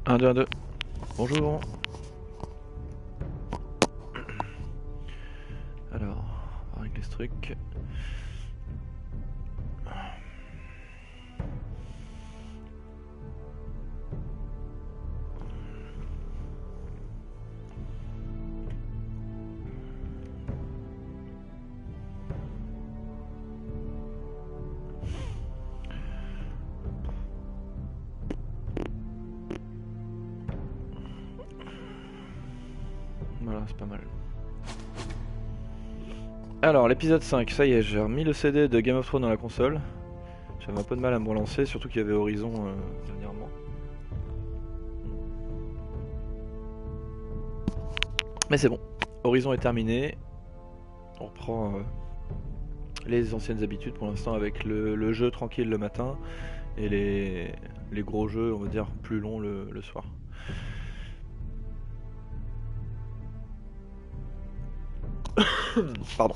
Un, deux, un, deux. Bonjour. Alors, on va régler ce truc. Voilà, c'est pas mal. Alors, l'épisode 5, ça y est, j'ai remis le CD de Game of Thrones dans la console. J'avais un peu de mal à me relancer, surtout qu'il y avait Horizon dernièrement. Mais c'est bon, Horizon est terminé. On reprend les anciennes habitudes pour l'instant avec le jeu tranquille le matin et les gros jeux, on va dire, plus longs le soir. Pardon.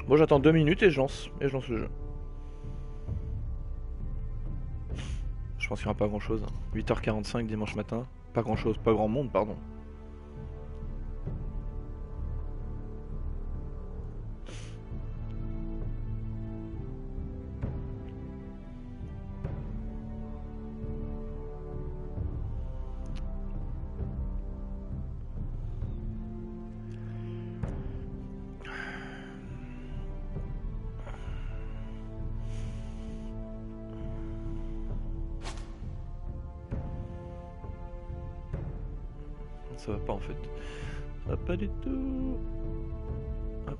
Bon, j'attends 2 minutes et je lance le jeu. Je pense qu'il n'y aura pas grand chose. 8h45 dimanche matin. Pas grand chose, pas grand monde, pardon. Ça va pas en fait. Ça va pas du tout. Hop.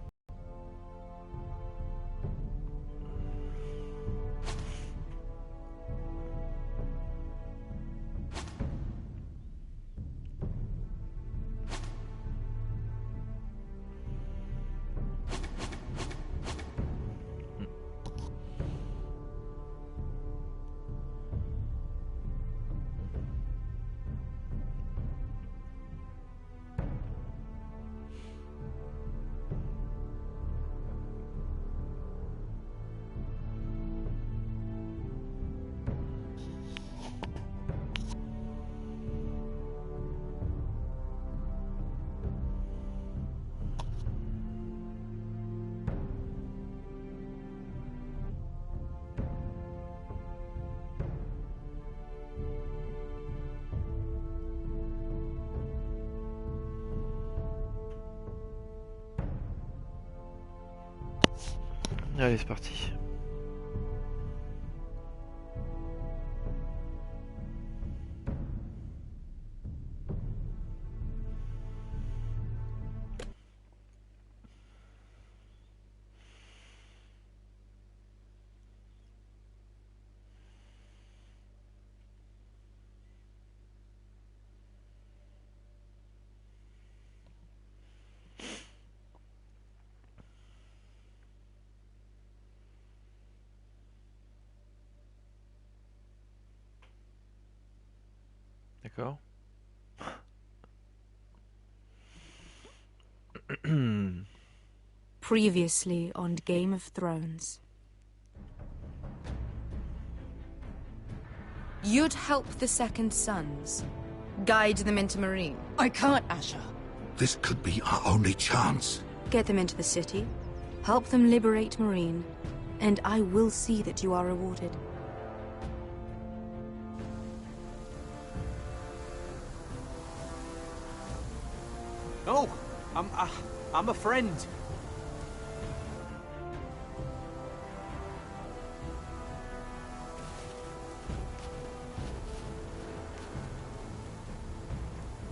Allez, c'est parti. D'accord. Previously on Game of Thrones. You'd help the Second Sons. Guide them into Meereen. I can't, Asher. This could be our only chance. Get them into the city. Help them liberate Meereen. And I will see that you are rewarded. No, I'm a friend.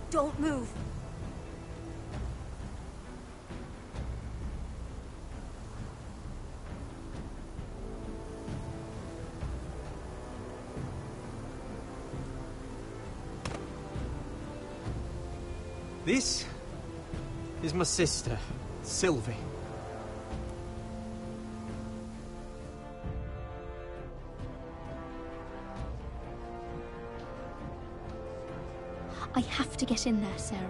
Don't move. This is my sister, Sylvie. I have to get in there, Sarah.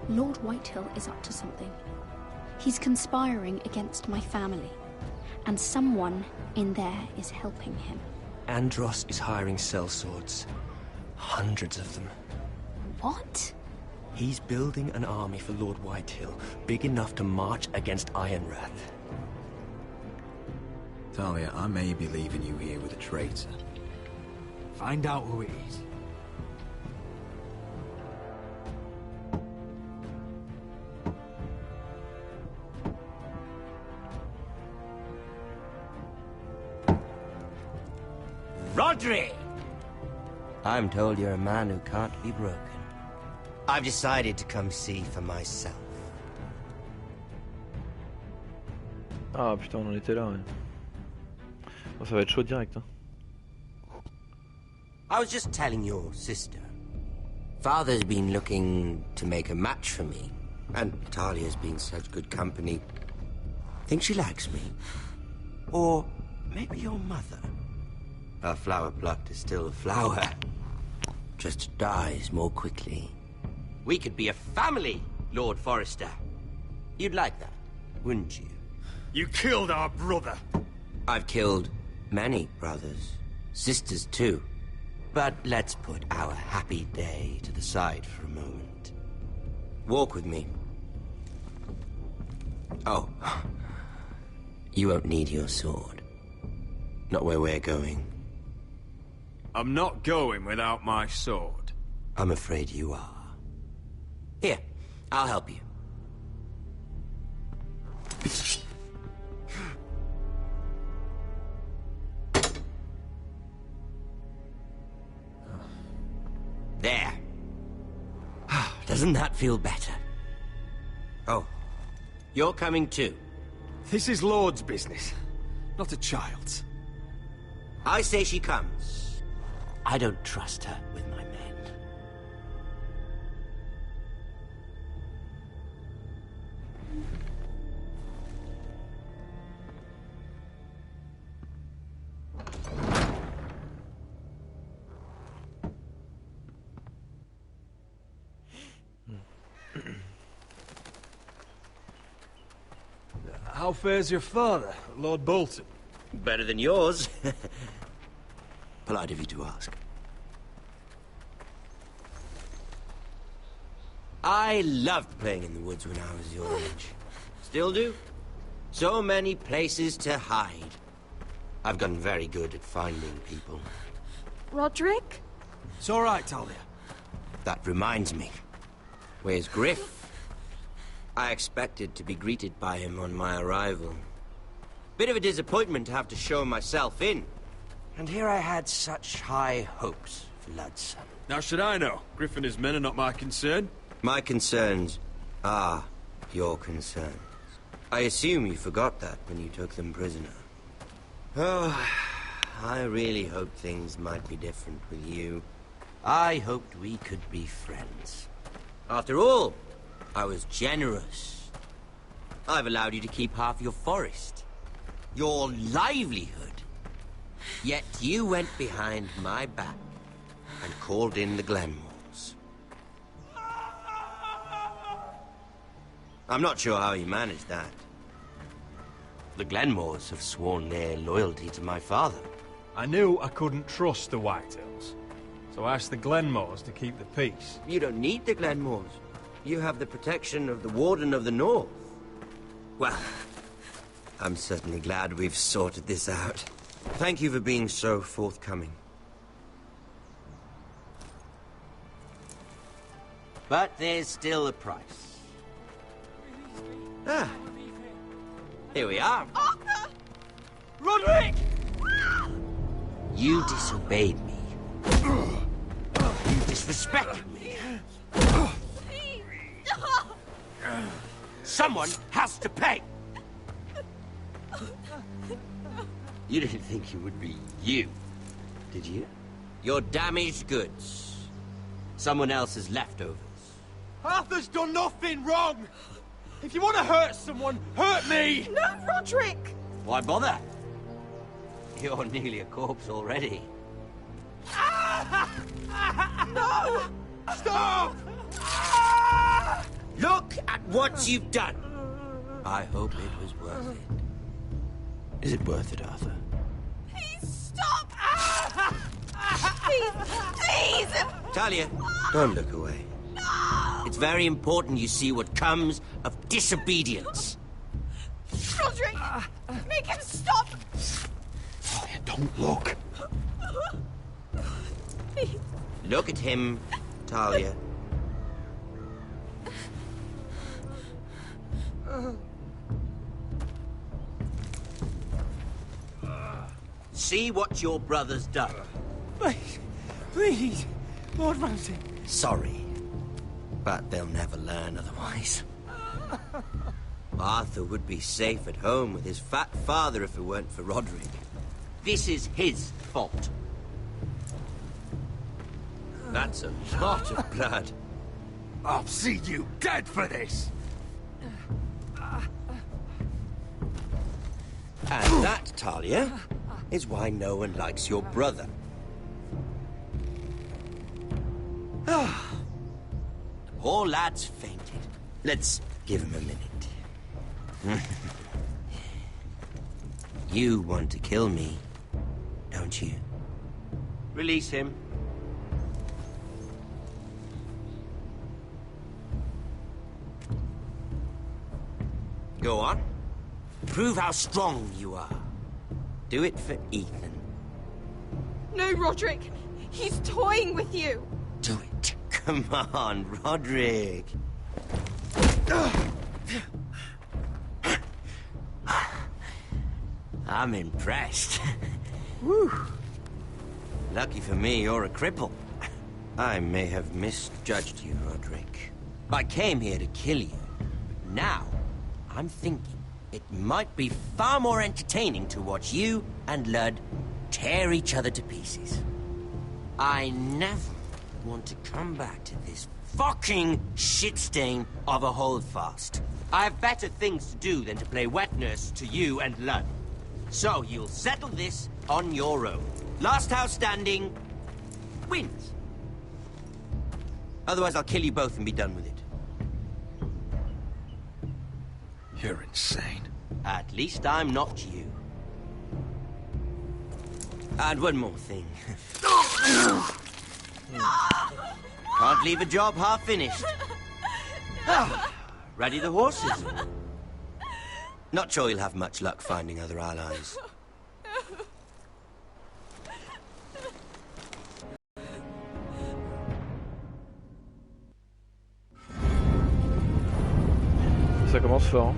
Lord Whitehill is up to something. He's conspiring against my family, and someone in there is helping him. Andros is hiring sellswords. Hundreds of them. What? He's building an army for Lord Whitehill, big enough to march against Ironrath. Talia, I may be leaving you here with a traitor. Find out who it is. Rodri! I'm told you're a man who can't be broken. I've decided to come see for myself. Ah putain, on en était là, ouais. Bon, ça va être chaud direct, hein. I was just telling your sister. Father's been looking to make a match for me. And Talia's been such good company. Think she likes me? Or maybe your mother? A flower plucked is still a flower. Just dies more quickly. We could be a family, Lord Forrester. You'd like that, wouldn't you? You killed our brother! I've killed many brothers. Sisters, too. But let's put our happy day to the side for a moment. Walk with me. Oh. You won't need your sword. Not where we're going. I'm not going without my sword. I'm afraid you are. Here, I'll help you. There. Doesn't that feel better? Oh, you're coming too. This is Lord's business, not a child's. I say she comes. I don't trust her with my men. How fares your father, Lord Bolton? Better than yours. Polite of you to ask. I loved playing in the woods when I was your age. Still do. So many places to hide. I've gotten very good at finding people. Roderick? It's all right, Talia. That reminds me. Where's Griff? I expected to be greeted by him on my arrival. Bit of a disappointment to have to show myself in. And here I had such high hopes for Ludson. Now should I know? Griff and his men are not my concern. My concerns are your concerns. I assume you forgot that when you took them prisoner. Oh, I really hoped things might be different with you. I hoped we could be friends. After all, I was generous. I've allowed you to keep half your forest. Your livelihood. Yet you went behind my back and called in the Glenmores. I'm not sure how you managed that. The Glenmores have sworn their loyalty to my father. I knew I couldn't trust the Whitehills, so I asked the Glenmores to keep the peace. You don't need the Glenmores. You have the protection of the Warden of the North. Well, I'm certainly glad we've sorted this out. Thank you for being so forthcoming. But there's still a price. Ah. Here we are. Arthur! Roderick! You disobeyed me. You disrespected me. Please! Someone has to pay! You didn't think it would be you, did you? Your damaged goods. Someone else's leftovers. Arthur's done nothing wrong! If you want to hurt someone, hurt me! No, Roderick! Why bother? You're nearly a corpse already. No! Stop! Look at what you've done! I hope it was worth it. Is it worth it, Arthur? Please stop! Please! Please! Talia, don't look away. It's very important you see what comes of disobedience. Roderick! Make him stop! Talia, don't look. Look at him, Talia. See what your brother's done. Please, please, Lord Ramsay. Sorry, but they'll never learn otherwise. Arthur would be safe at home with his fat father if it weren't for Roderick. This is his fault. That's a lot of blood. I'll see you dead for this. And that, Talia, is why no one likes your brother. The poor lad's fainted. Let's give him a minute. You want to kill me, don't you? Release him. Go on. Prove how strong you are. Do it for Ethan. No, Roderick! He's toying with you! Do it. Come on, Roderick. I'm impressed. Whew. Lucky for me, you're a cripple. I may have misjudged you, Roderick. I came here to kill you. But now, I'm thinking it might be far more entertaining to watch you and Ludd tear each other to pieces. I never want to come back to this fucking shit stain of a holdfast. I have better things to do than to play wet nurse to you and Ludd. So you'll settle this on your own. Last house standing wins. Otherwise I'll kill you both and be done with it. You're insane. At least I'm not you. And one more thing. Can't leave a job half finished. Ready the horses? Not sure you'll have much luck finding other allies. Ça commence fort. Hein.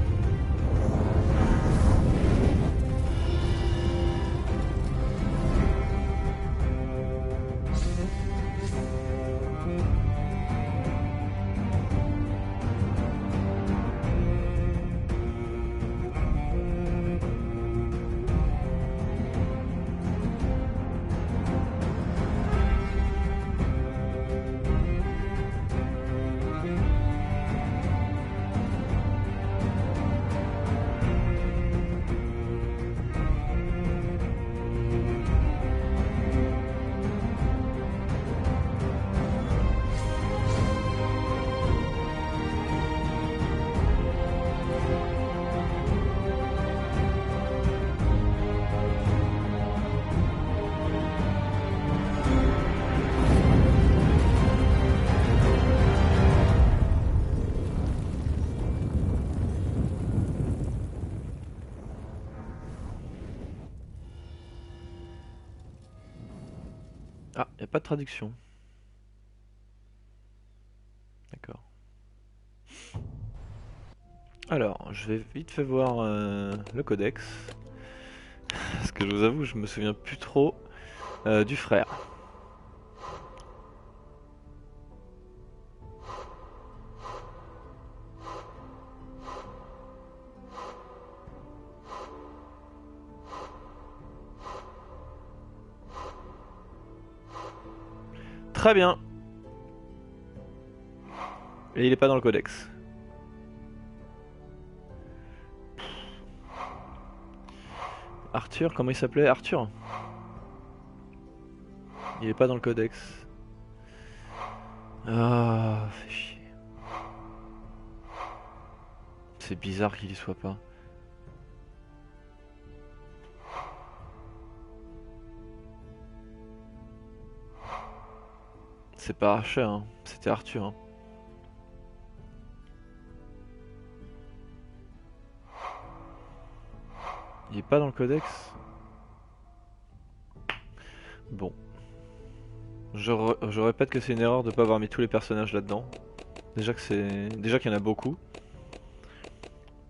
Ah, il n'y a pas de traduction. D'accord. Alors, je vais vite fait voir le codex. Parce que je vous avoue, je me souviens plus trop du frère. Très bien. Et il est pas dans le codex. Arthur, comment il s'appelait? Arthur. Il est pas dans le codex. Ah, fait chier. C'est bizarre qu'il y soit pas. C'est pas Archer, hein. C'était Arthur. Hein. Il est pas dans le codex. Bon. Je répète que c'est une erreur de pas avoir mis tous les personnages là-dedans. Déjà qu'il y en a beaucoup.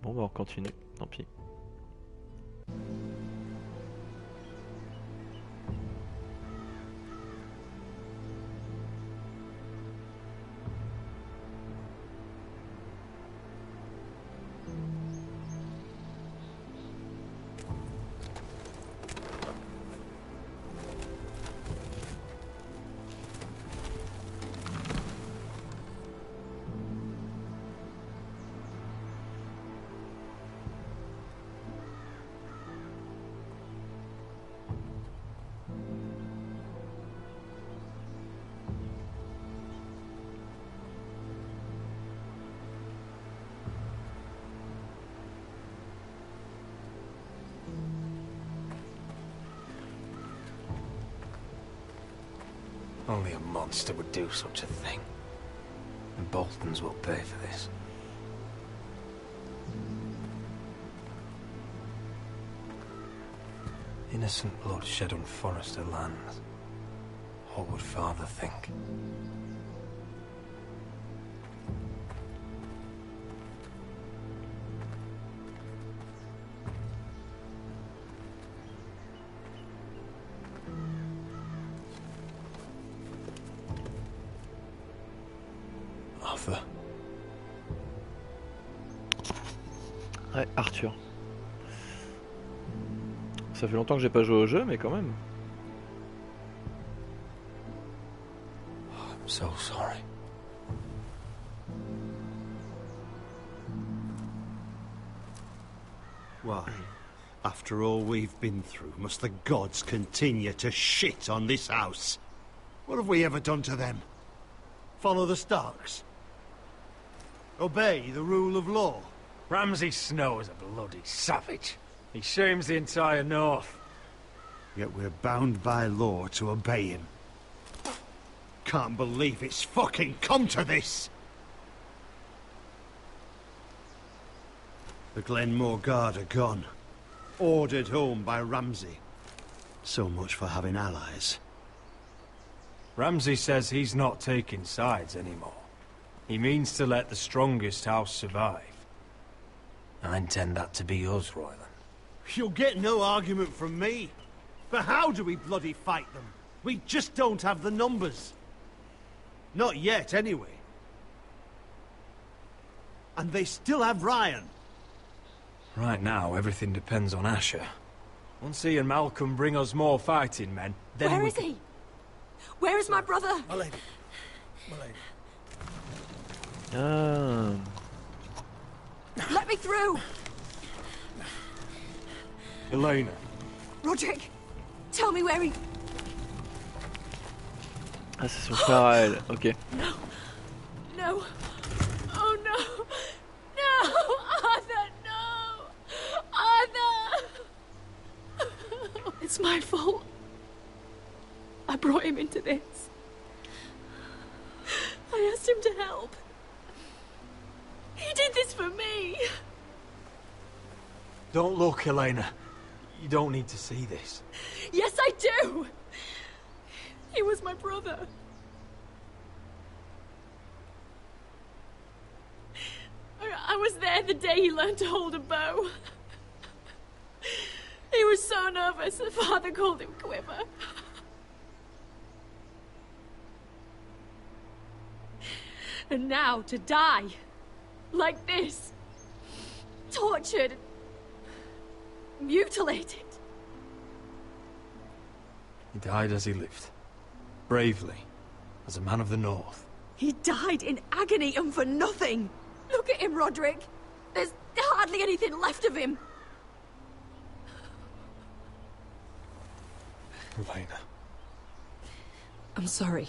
Bon bah on continue, tant pis. Only a monster would do such a thing. And Boltons will pay for this. Innocent blood shed on Forrester lands. What would Father think? Arthur. Ouais, Arthur. Ça fait longtemps que j'ai pas joué au jeu, mais quand même. I'm so sorry. Why, after all we've been through, must the gods continue to shit on this house? What have we ever done to them? Follow the Starks? Obey the rule of law? Ramsay Snow is a bloody savage. He shames the entire North. Yet we're bound by law to obey him. Can't believe it's fucking come to this! The Glenmore Guard are gone. Ordered home by Ramsay. So much for having allies. Ramsay says he's not taking sides anymore. He means to let the strongest house survive. I intend that to be us, Royland. You'll get no argument from me. But how do we bloody fight them? We just don't have the numbers. Not yet, anyway. And they still have Ryan. Right now, everything depends on Asher. Once he and Malcolm bring us more fighting men, then Where is he? Where is my brother? My lady. My lady. Let me through! Elena. Roderick, tell me where he... Ah, c'est son frère à elle, ok. No. No. Oh no. No! Arthur, no! Arthur! It's my fault. I brought him into this. I asked him to help. He did this for me. Don't look, Elena. You don't need to see this. Yes, I do. He was my brother. I was there the day he learned to hold a bow. He was so nervous, the father called him Quiver. And now to die. Like this. Tortured. Mutilated. He died as he lived. Bravely. As a man of the North. He died in agony and for nothing. Look at him, Roderick. There's hardly anything left of him. Elena. I'm sorry.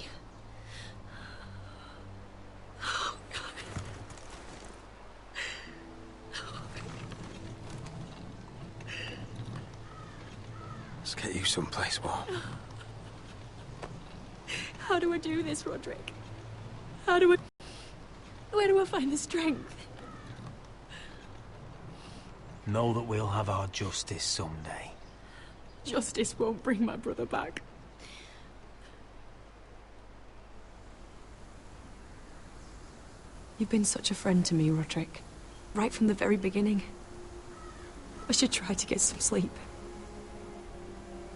Let's get you someplace warm. How do I do this, Roderick? How do I... Where do I find the strength? Know that we'll have our justice someday. Justice won't bring my brother back. You've been such a friend to me, Roderick. Right from the very beginning. I should try to get some sleep.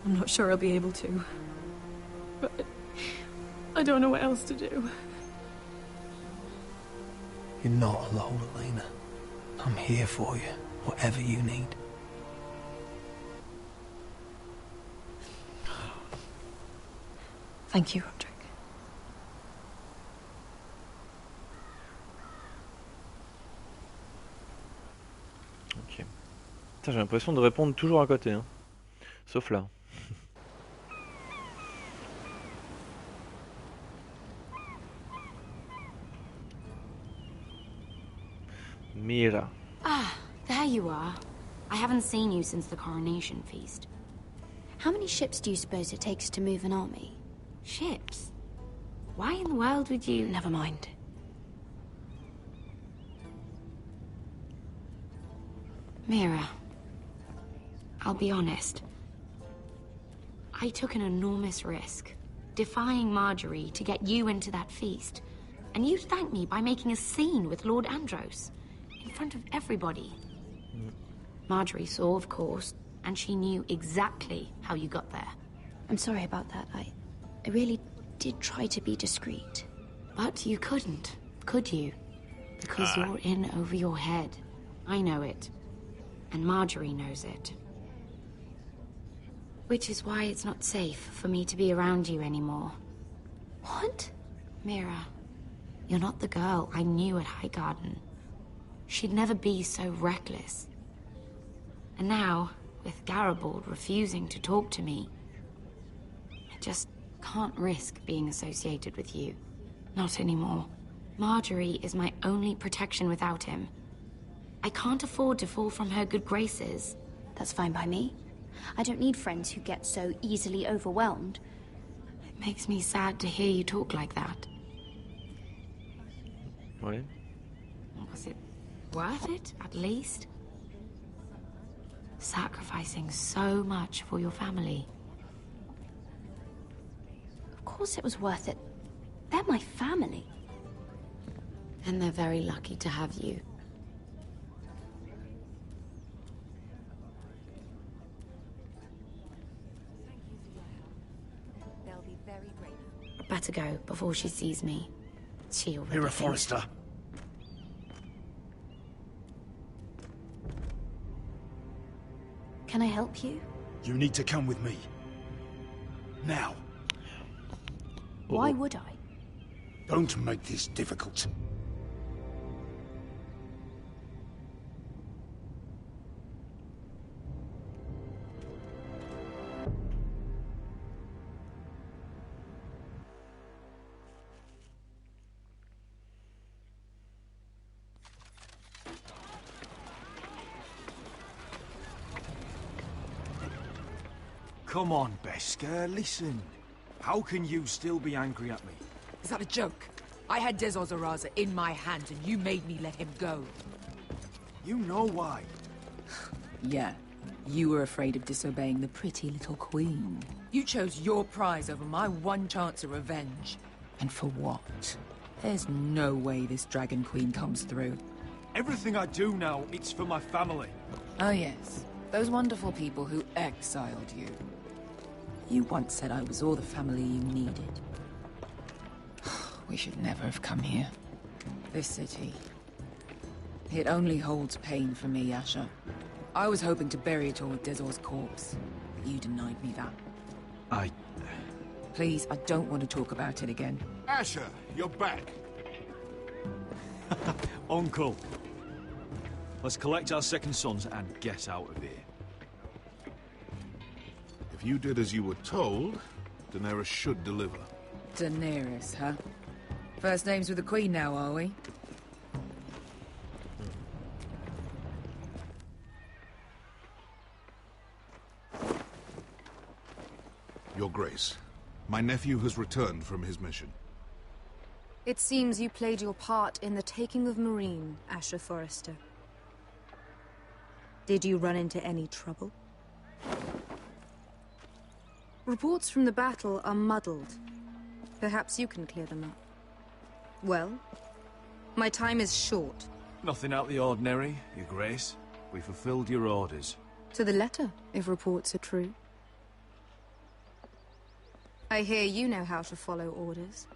I'm not sure I'll be able to. But I don't know what else to do. You're not alone, Elena. I'm here for you, whatever you need. Thank you, Roderick. Ok. Putain, j'ai l'impression de répondre toujours à côté, hein. Sauf là. Mira. Ah, there you are. I haven't seen you since the coronation feast. How many ships do you suppose it takes to move an army? Ships? Why in the world would you... Never mind. Mira, I'll be honest. I took an enormous risk, defying Marjorie to get you into that feast. And you thanked me by making a scene with Lord Andros, in front of everybody. Marjorie saw, of course, and she knew exactly how you got there. I'm sorry about that. I really did try to be discreet. But you couldn't, could you? Because you're in over your head. I know it. And Marjorie knows it. Which is why it's not safe for me to be around you anymore. What? Mira, you're not the girl I knew at Highgarden. She'd never be so reckless. And now, with Garibald refusing to talk to me, I just can't risk being associated with you. Not anymore. Marjorie is my only protection without him. I can't afford to fall from her good graces. That's fine by me. I don't need friends who get so easily overwhelmed. It makes me sad to hear you talk like that. Ouais. Was it worth it, at least? Sacrificing so much for your family. Of course it was worth it. They're my family. And they're very lucky to have you. They'll be very grateful. Better go before she sees me. She already Mira thinks- Forrester. Can I help you? You need to come with me. Now. Why would I? Don't make this difficult. Come on, Beskar, listen. How can you still be angry at me? Is that a joke? I had Dezor Zaraza in my hand and you made me let him go. You know why. Yeah. You were afraid of disobeying the pretty little queen. You chose your prize over my one chance of revenge. And for what? There's no way this Dragon Queen comes through. Everything I do now, it's for my family. Oh yes. Those wonderful people who exiled you. You once said I was all the family you needed. We should never have come here. This city. It only holds pain for me, Asher. I was hoping to bury it all with Dezor's corpse, but you denied me that. Please, I don't want to talk about it again. Asher, you're back. Uncle. Let's collect our second sons and get out of here. If you did as you were told, Daenerys should deliver. Daenerys, huh? First names with the Queen now, are we? Your Grace, My nephew has returned from his mission. It seems you played your part in the taking of Marine, Asher Forrester. Did you run into any trouble? Reports from the battle are muddled. Perhaps you can clear them up. Well, my time is short. Nothing out of the ordinary, Your Grace. We fulfilled your orders. To the letter, if reports are true. I hear you know how to follow orders,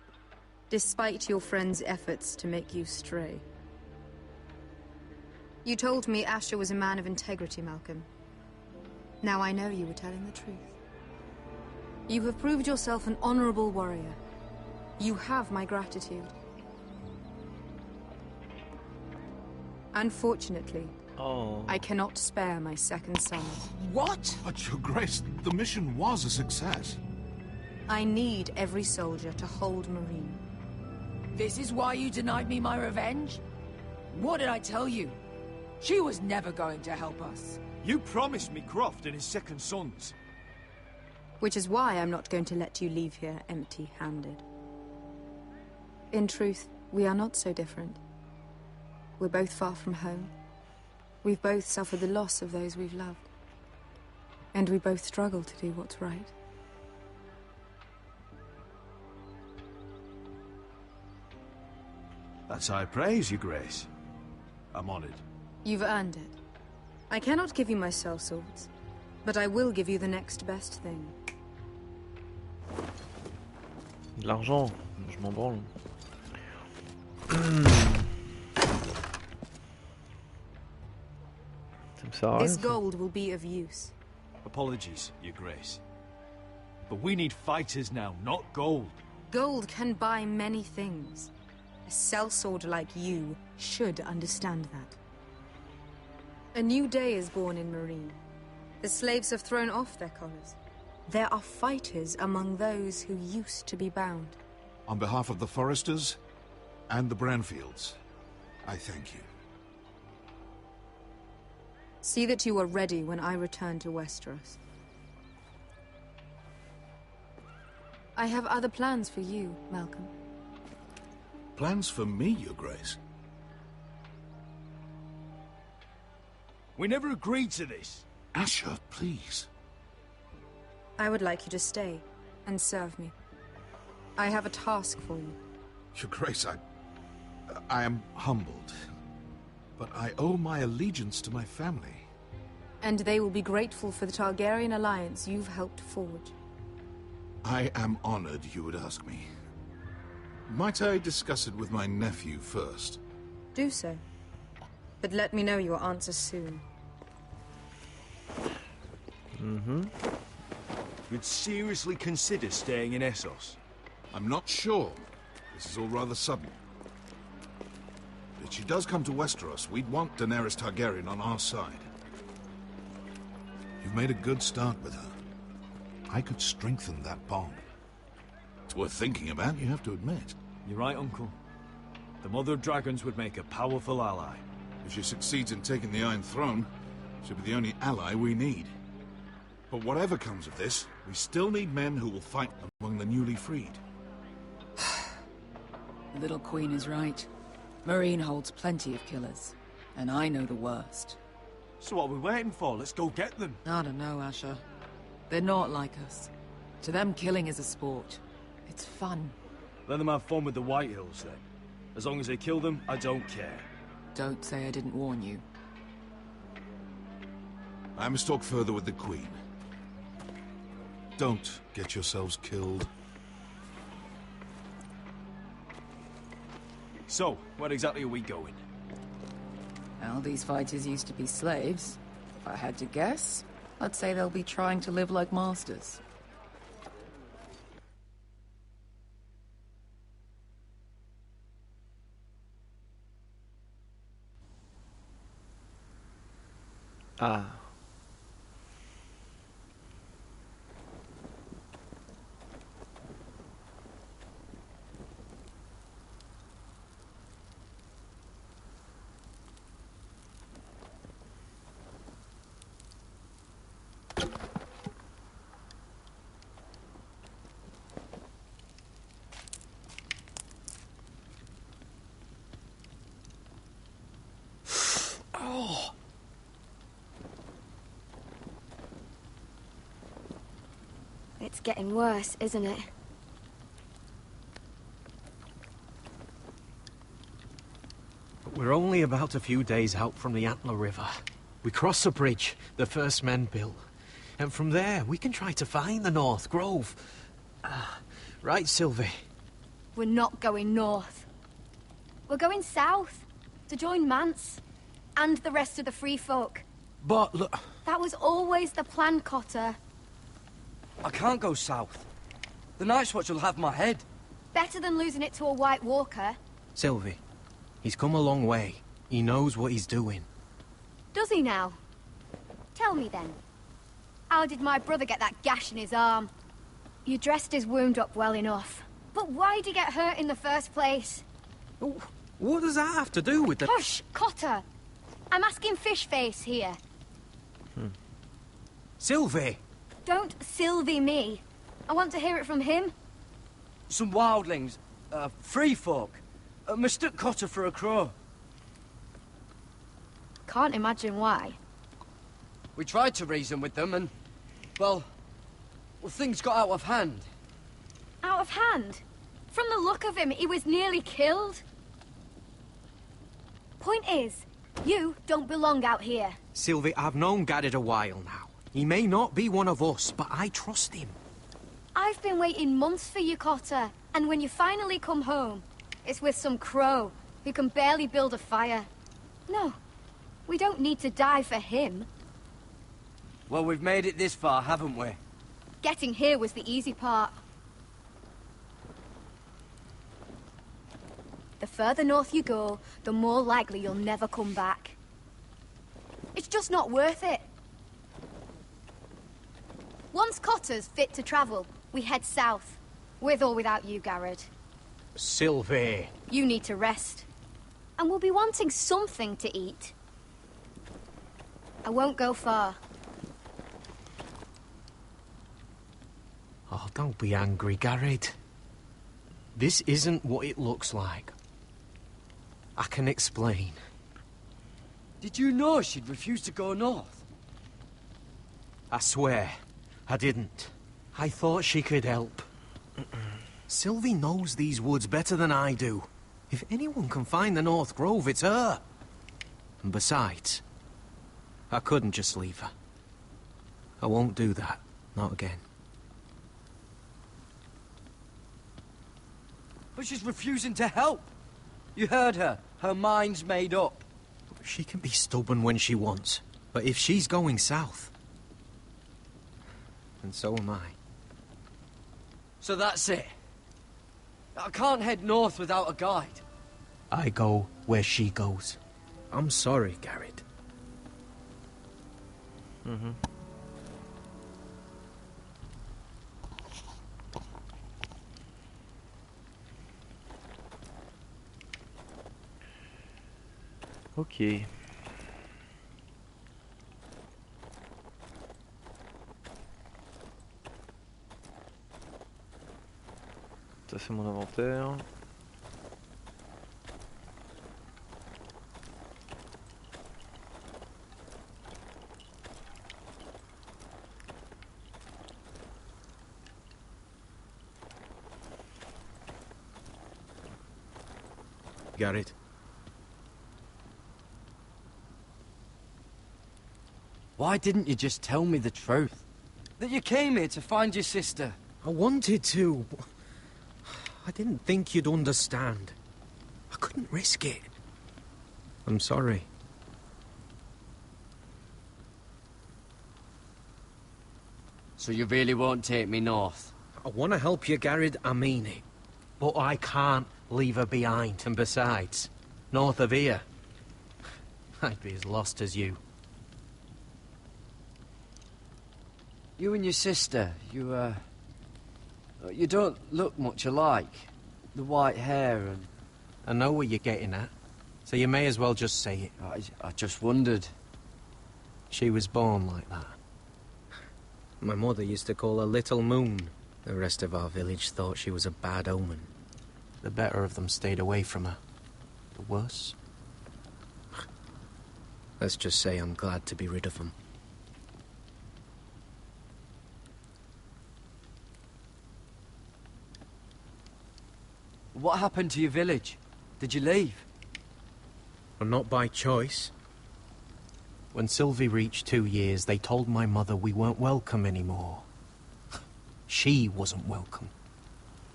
despite your friend's efforts to make you stray. You told me Asher was a man of integrity, Malcolm. Now I know you were telling the truth. You have proved yourself an honorable warrior. You have my gratitude. Unfortunately, I cannot spare my second son. What? But Your Grace, the mission was a success. I need every soldier to hold Marine. This is why you denied me my revenge? What did I tell you? She was never going to help us. You promised me Croft and his second sons. Which is why I'm not going to let you leave here empty-handed. In truth, we are not so different. We're both far from home. We've both suffered the loss of those we've loved. And we both struggle to do what's right. That's high praise, Your Grace. I'm honored. You've earned it. I cannot give you my sellswords, but I will give you the next best thing. L'argent, je m'en branle. Ça me sert à rien, This ça. gold will be of use. Apologies, Your Grace. But we need fighters now, not gold. Gold can buy many things. A sellsword like you should understand that. A new day is born in Marine. The slaves have thrown off their collars. There are fighters among those who used to be bound. On behalf of the Forresters and the Branfields, I thank you. See that you are ready when I return to Westeros. I have other plans for you, Malcolm. Plans for me, Your Grace? We never agreed to this. Asher, please. I would like you to stay and serve me. I have a task for you. Your Grace, I am humbled. But I owe my allegiance to my family. And they will be grateful for the Targaryen alliance you've helped forge. I am honored you would ask me. Might I discuss it with my nephew first? Do so. But let me know your answer soon. You'd seriously consider staying in Essos? I'm not sure. This is all rather sudden. If she does come to Westeros, we'd want Daenerys Targaryen on our side. You've made a good start with her. I could strengthen that bond. It's worth thinking about, you have to admit. You're right, Uncle. The Mother of Dragons would make a powerful ally. If she succeeds in taking the Iron Throne, she'll be the only ally we need. But whatever comes of this, we still need men who will fight among the newly freed. The little queen is right. Marine holds plenty of killers, and I know the worst. So what are we waiting for? Let's go get them. I don't know, Asher. They're not like us. To them, killing is a sport. It's fun. Let them have fun with the White Hills, then. As long as they kill them, I don't care. Don't say I didn't warn you. I must talk further with the Queen. Don't get yourselves killed. So, where exactly are we going? Well, these fighters used to be slaves. If I had to guess, I'd say they'll be trying to live like masters. Ah. It's getting worse, isn't it? We're only about a few days out from the Antler River. We cross a bridge the first men built. And from there, we can try to find the North Grove. Right, Sylvie? We're not going north. We're going south, to join Mance, and the rest of the free folk. But look... That was always the plan, Cotter. I can't go south. The Night's Watch will have my head. Better than losing it to a White Walker. Sylvie, he's come a long way. He knows what he's doing. Does he now? Tell me then. How did my brother get that gash in his arm? You dressed his wound up well enough. But why'd he get hurt in the first place? What does that have to do with the... Hush, Cotter! I'm asking Fishface here. Sylvie! Don't Sylvie me. I want to hear it from him. Some wildlings, free folk, mistook Cotter for a crow. Can't imagine why. We tried to reason with them and, well, things got out of hand. Out of hand? From the look of him, he was nearly killed. Point is, you don't belong out here. Sylvie, I've known Garrett a while now. He may not be one of us, but I trust him. I've been waiting months for you, Cotter. And when you finally come home, it's with some crow who can barely build a fire. No, we don't need to die for him. Well, we've made it this far, haven't we? Getting here was the easy part. The further north you go, the more likely you'll never come back. It's just not worth it. Once Cotter's fit to travel, we head south. With or without you, Garrett. Sylvie. You need to rest. And we'll be wanting something to eat. I won't go far. Oh, don't be angry, Garrett. This isn't what it looks like. I can explain. Did you know she'd refuse to go north? I swear, I didn't. I thought she could help. Sylvie knows these woods better than I do. If anyone can find the North Grove, it's her. And besides, I couldn't just leave her. I won't do that. Not again. But she's refusing to help. You heard her. Her mind's made up. She can be stubborn when she wants. But if she's going south... and so am I. So that's it. I can't head north without a guide. I go where she goes. I'm sorry, Garrett. Ok. Ça c'est mon inventaire. Garrett. Why didn't you just tell me the truth? That you came here to find your sister? I wanted to. I didn't think you'd understand. I couldn't risk it. I'm sorry. So you really won't take me north? I want to help you, Garrett, I mean it. But I can't leave her behind. And besides, north of here, I'd be as lost as you. You and your sister, you don't look much alike. The white hair and... I know what you're getting at, so you may as well just say it. I just wondered. She was born like that. My mother used to call her Little Moon. The rest of our village thought she was a bad omen. The better of them stayed away from her. The worse? Let's just say I'm glad to be rid of them. What happened to your village? Did you leave? Well, not by choice. When Sylvie reached 2 years, they told my mother we weren't welcome anymore. She wasn't welcome.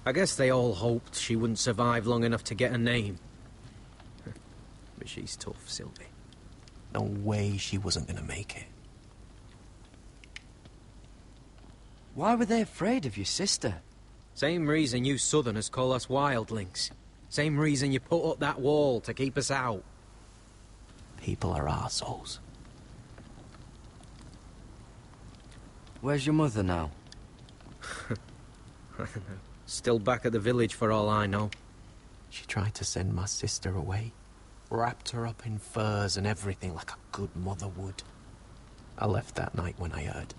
I guess they all hoped she wouldn't survive long enough to get a name. But she's tough, Sylvie. No way she wasn't gonna make it. Why were they afraid of your sister? Same reason you Southerners call us wildlings. Same reason you put up that wall to keep us out. People are arseholes. Where's your mother now? I don't know. Still back at the village for all I know. She tried to send my sister away. Wrapped her up in furs and everything like a good mother would. I left that night when I heard.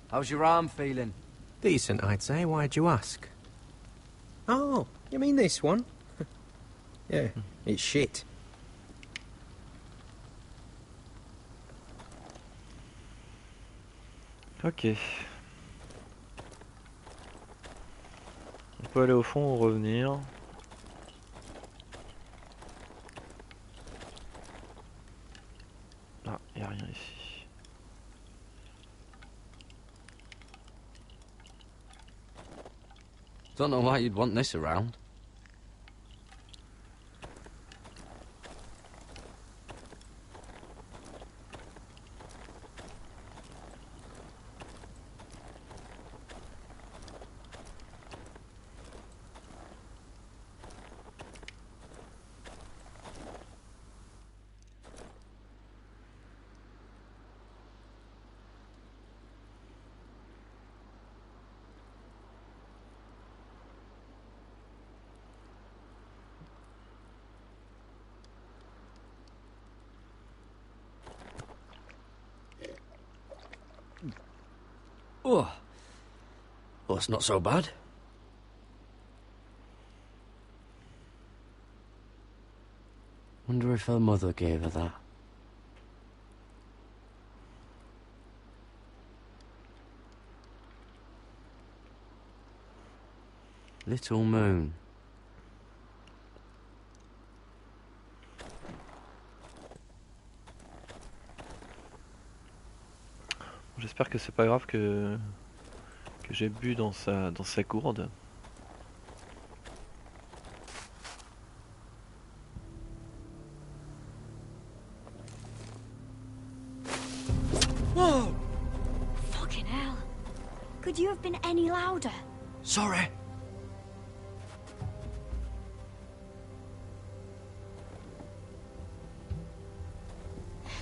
How's your arm feeling? Decent, I'd say. Why'd you ask? Oh, you mean this one? Yeah, it's shit. Ok. On peut aller au fond ou revenir. Ah, y a rien ici. Don't know why you'd want this around. Oh, well, it's not so bad. Wonder if her mother gave her that. Little moon. J'espère que c'est pas grave que j'ai bu dans sa gourde. Whoa! Fucking hell. Could you have been any louder? Sorry.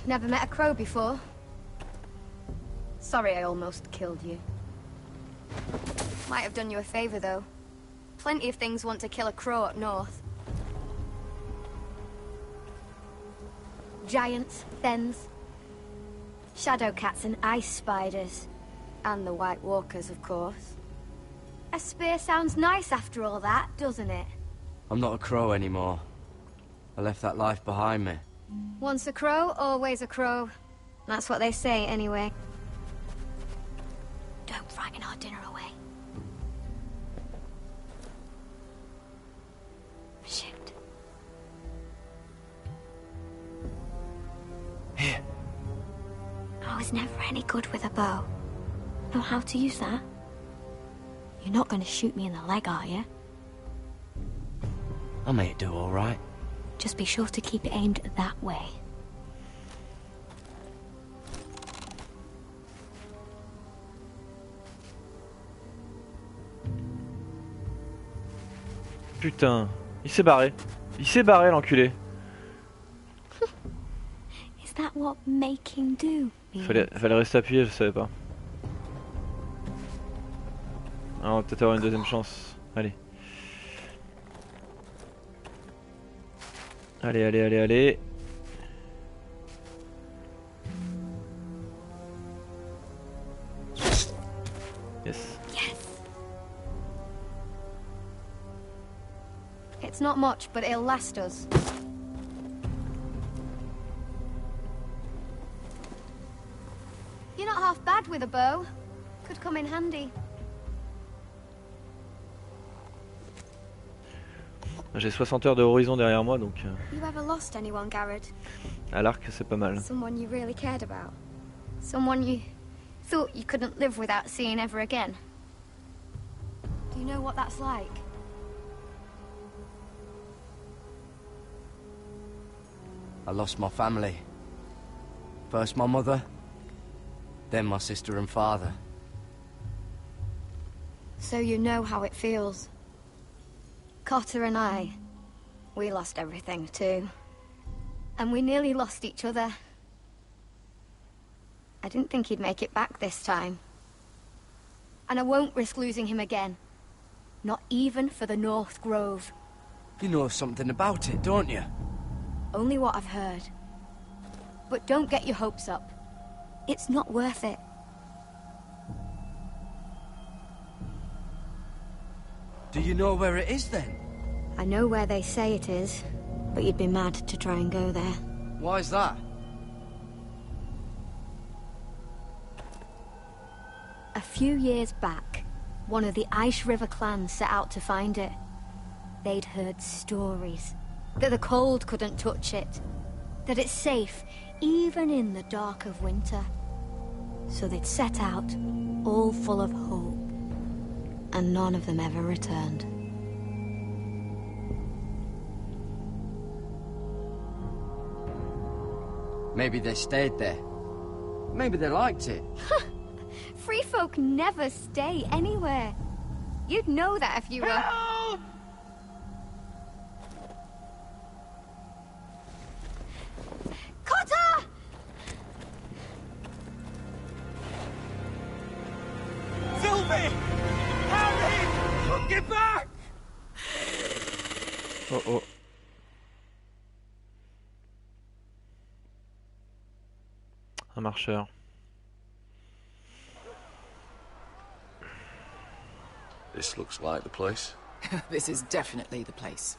Never met a crow before. Sorry I almost killed you. Might have done you a favor, though. Plenty of things want to kill a crow up north. Giants, thens, shadow cats and ice spiders. And the White Walkers, of course. A spear sounds nice after all that, doesn't it? I'm not a crow anymore. I left that life behind me. Once a crow, always a crow. That's what they say, anyway. Don't frighten our dinner away. Shit. Here. I was never any good with a bow. Know how to use that? You're not going to shoot me in the leg, are you? I may do all right. Just be sure to keep it aimed that way. Putain, il s'est barré. Il s'est barré, l'enculé. Is that what making do means? Fallait rester appuyé, je savais pas. Ah, on va peut-être avoir une deuxième chance. Allez. Allez, allez, allez, allez. Yes. Yes. It's not much, but it'll last us. You're not half bad with a bow. Could come in handy. J'ai 60 heures de Horizon derrière moi, donc You ever lost anyone, Garrett? à l'arc c'est pas mal. Someone you really cared about? Someone you thought you couldn't live without seeing ever again? Do you know what that's like? I lost my family. First my mother, then my sister and father. So you know how it feels. Cotter and I, we lost everything too. And we nearly lost each other. I didn't think he'd make it back this time. And I won't risk losing him again. Not even for the North Grove. You know something about it, don't you? Only what I've heard. But don't get your hopes up. It's not worth it. Do you know where it is then? I know where they say it is, but you'd be mad to try and go there. Why's that? A few years back, one of the Ice River clans set out to find it. They'd heard stories that the cold couldn't touch it, that it's safe even in the dark of winter. So they'd set out, all full of hope, and none of them ever returned. Maybe they stayed there. Maybe they liked it. Free folk never stay anywhere. You'd know that if you were... Help! Cotter! Sylvie! Harry! Get back! Oh oh. Un marcheur. This looks like the place. This is definitely the place.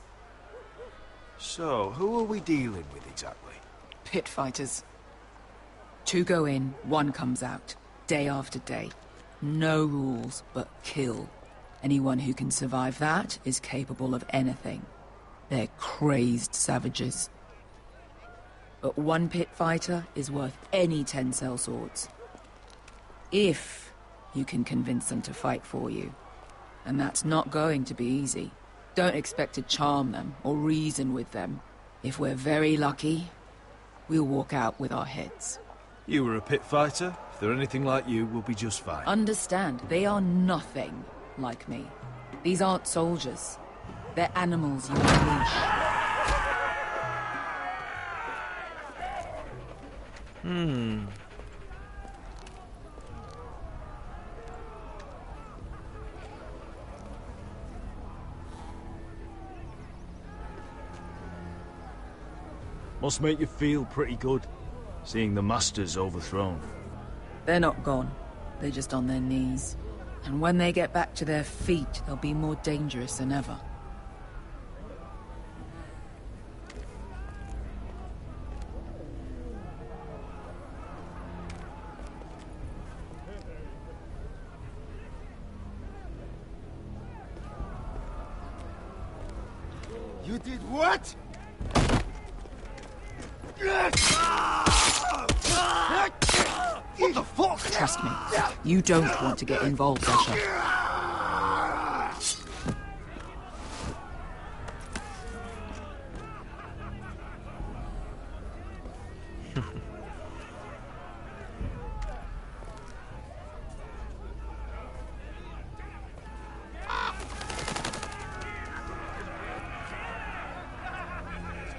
So, who are we dealing with exactly? Pit fighters. 2 go in, 1 comes out. Day after day. No rules, but kill. Anyone who can survive that is capable of anything. They're crazed savages. But 1 pit fighter is worth any 10 sellswords. If you can convince them to fight for you. And that's not going to be easy. Don't expect to charm them or reason with them. If we're very lucky, we'll walk out with our heads. You were a pit fighter. If they're anything like you, we'll be just fine. Understand, they are nothing like me. These aren't soldiers. They're animals you unleash. Must make you feel pretty good, seeing the Masters overthrown. They're not gone. They're just on their knees. And when they get back to their feet, they'll be more dangerous than ever. You did what? What the fuck? Trust me, you don't want to get involved, Usher.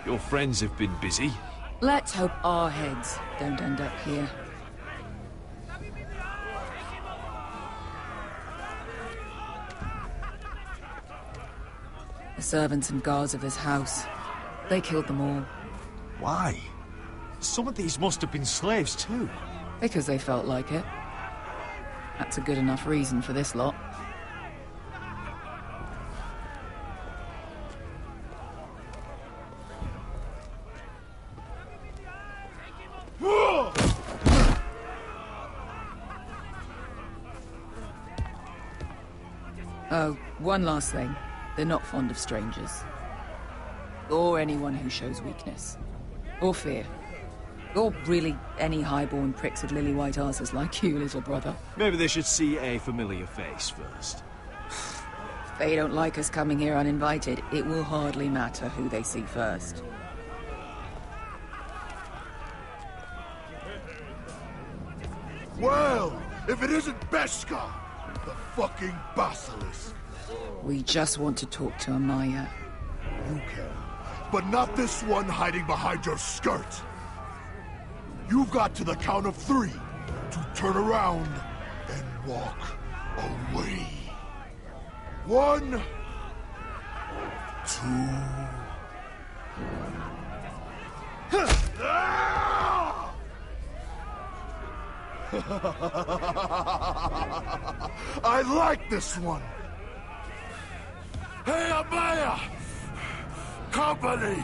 Your friends have been busy. Let's hope our heads don't end up here. The servants and guards of this house, they killed them all. Why? Some of these must have been slaves too. Because they felt like it. That's a good enough reason for this lot. Oh, one last thing. They're not fond of strangers. Or anyone who shows weakness. Or fear. Or really any highborn pricks with lily white asses like you, little brother. Maybe they should see a familiar face first. If they don't like us coming here uninvited, it will hardly matter who they see first. Well, if it isn't Beskar, the fucking basilisk. We just want to talk to Amaya. You can, but not this one hiding behind your skirt. You've got to the count of 3 to turn around and walk away. 1, 2... I like this one. Hey, Amaya! Company!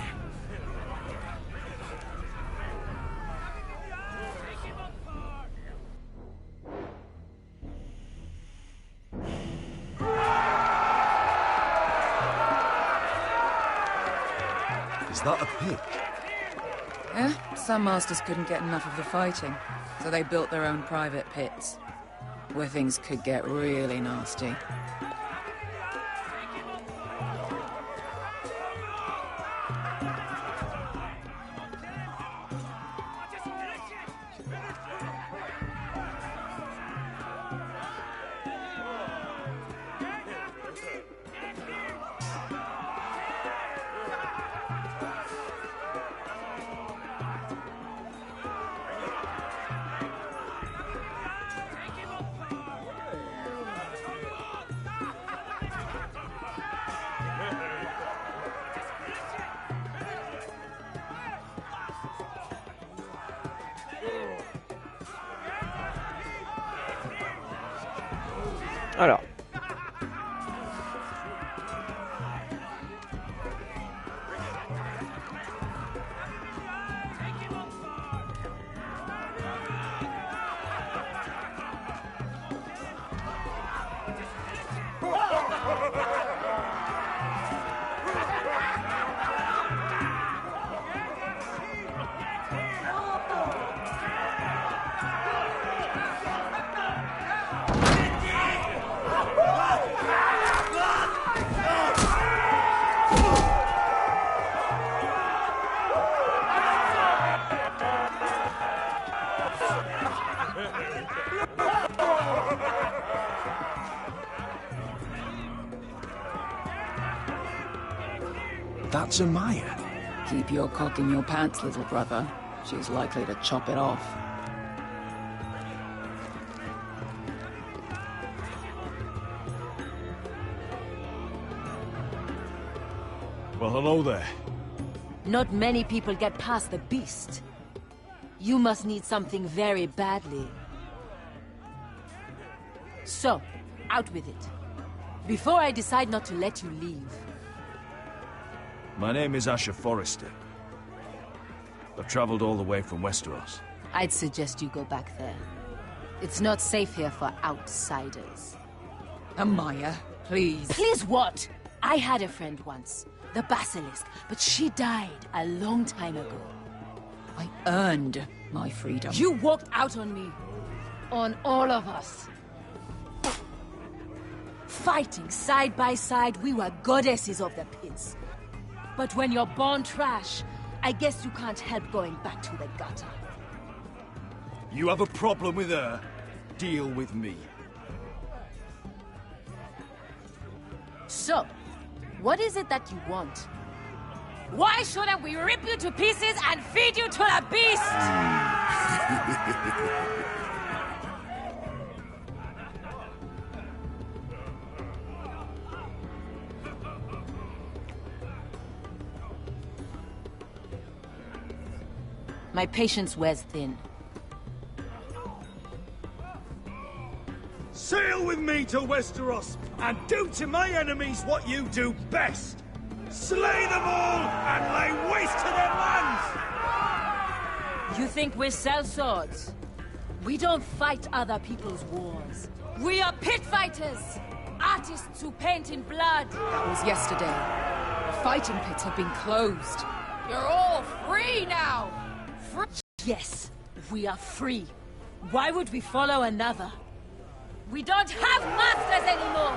Is that a pit? Yeah, some masters couldn't get enough of the fighting, so they built their own private pits, where things could get really nasty. Alors. That's Amaya. Keep your cock in your pants, little brother. She's likely to chop it off. Well, hello there. Not many people get past the beast. You must need something very badly. So, out with it. Before I decide not to let you leave. My name is Asher Forrester. I've traveled all the way from Westeros. I'd suggest you go back there. It's not safe here for outsiders. Amaya, please. Please what? I had a friend once, the Basilisk, but she died a long time ago. I earned my freedom. You walked out on me. On all of us. Fighting side by side, we were goddesses of the pits. But when you're born trash, I guess you can't help going back to the gutter. You have a problem with her? Deal with me. So, what is it that you want? Why shouldn't we rip you to pieces and feed you to the beast? My patience wears thin. Sail with me to Westeros and do to my enemies what you do best. Slay them all and lay waste to their lands! You think we sell swords? We don't fight other people's wars. We are pit fighters! Artists who paint in blood! That was yesterday. fighting pits have been closed. You're all free now! Free? Yes, we are free. Why would we follow another? We don't have masters anymore!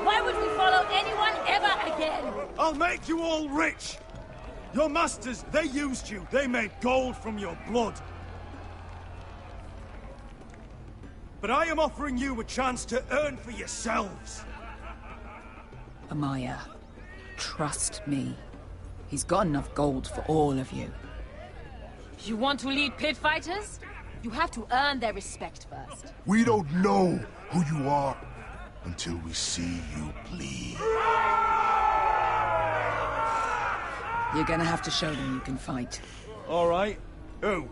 Why would we follow anyone ever again? I'll make you all rich! Your masters, they used you. They made gold from your blood. But I am offering you a chance to earn for yourselves. Amaya, trust me. He's got enough gold for all of you. You want to lead pit fighters? You have to earn their respect first. We don't know who you are until we see you bleed. You're gonna have to show them you can fight. All right. Who?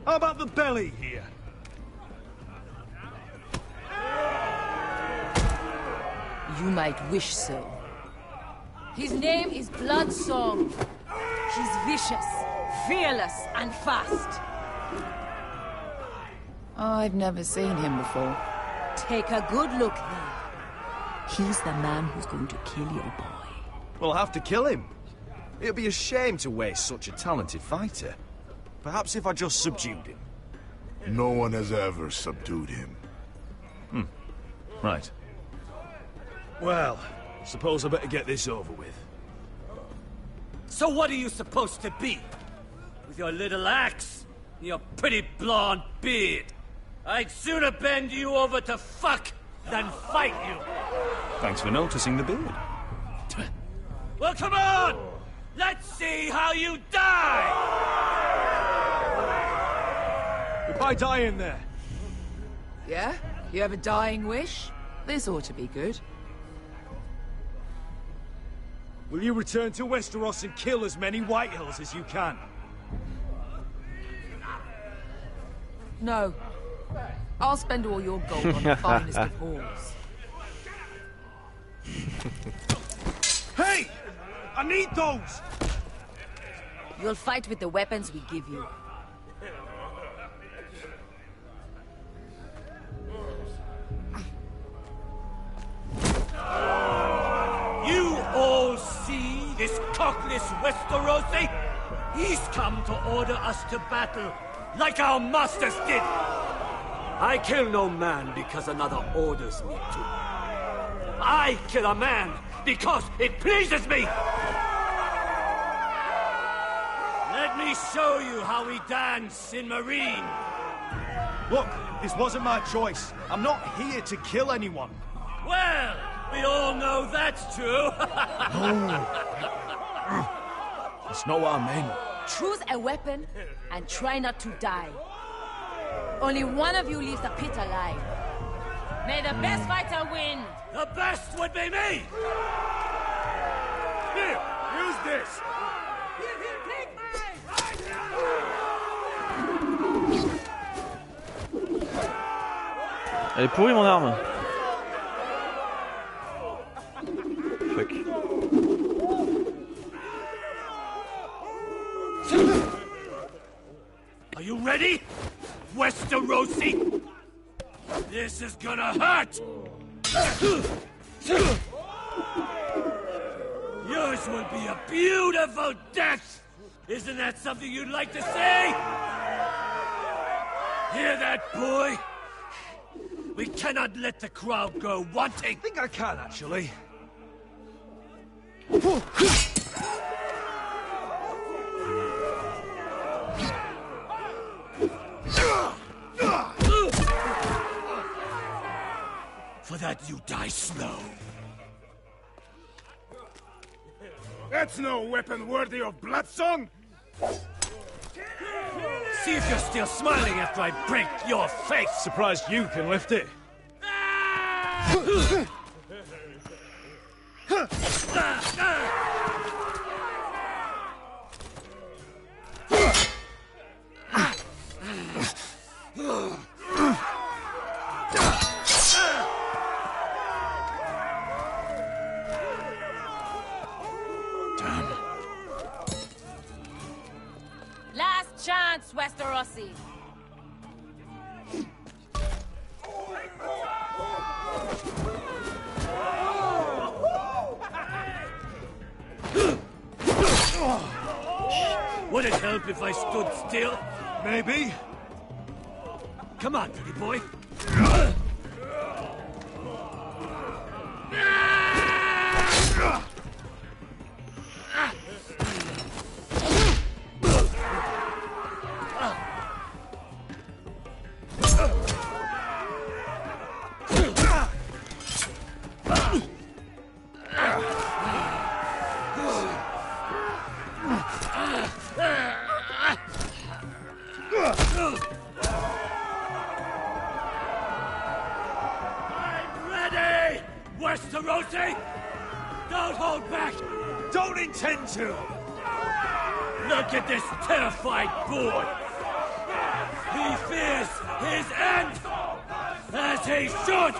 How about the belly here? You might wish so. His name is Bloodsong. He's vicious, fearless, and fast. I've never seen him before. Take a good look there. He's the man who's going to kill your boy. We'll have to kill him. It'd be a shame to waste such a talented fighter. Perhaps if I just subdued him. No one has ever subdued him. Right. Well, suppose I better get this over with. So what are you supposed to be? With your little axe? And your pretty blonde beard? I'd sooner bend you over to fuck than fight you. Thanks for noticing the beard. Well, come on! Let's see how you die! If I die in there. Yeah? You have a dying wish? This ought to be good. Will you return to Westeros and kill as many Whitehills as you can? No. I'll spend all your gold on the finest of halls. Hey! I need those! You'll fight with the weapons we give you. You all see this cockless Westerosi? He's come to order us to battle, like our masters did. I kill no man because another orders me to. I kill a man because it pleases me. Let me show you how we dance in Marine. Look, this wasn't my choice. I'm not here to kill anyone. Well, we all know that's true. That's not what I meant. Choose a weapon and try not to die. Only one of you leaves the pit alive. May the best fighter win. The best would be me! Here, use this. Elle est pourrie mon arme. Fuck. Are you ready? Westerosi? This is gonna hurt! Yours will be a beautiful death! Isn't that something you'd like to say? Hear that, boy? We cannot let the crowd go wanting. I think I can, actually. For that, you die slow. That's no weapon worthy of Bloodsong! See if you're still smiling after I break your face! Surprised you can lift it. Last chance, Westerosi. Would it help if I stood still? Maybe. Come on, pretty boy. Don't hold back! Don't intend to! Look at this terrified boy! He fears his end! As he should!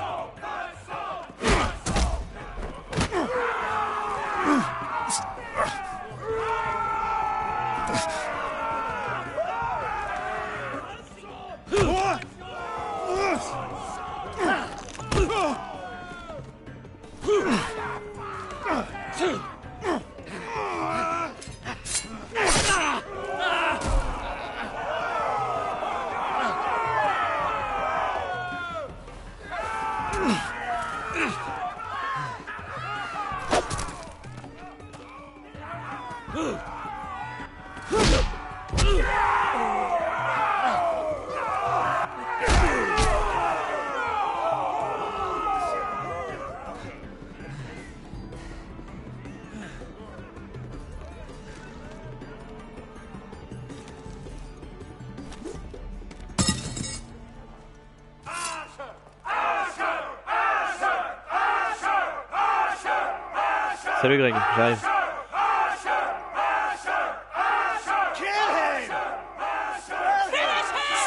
Salut Greg, j'arrive.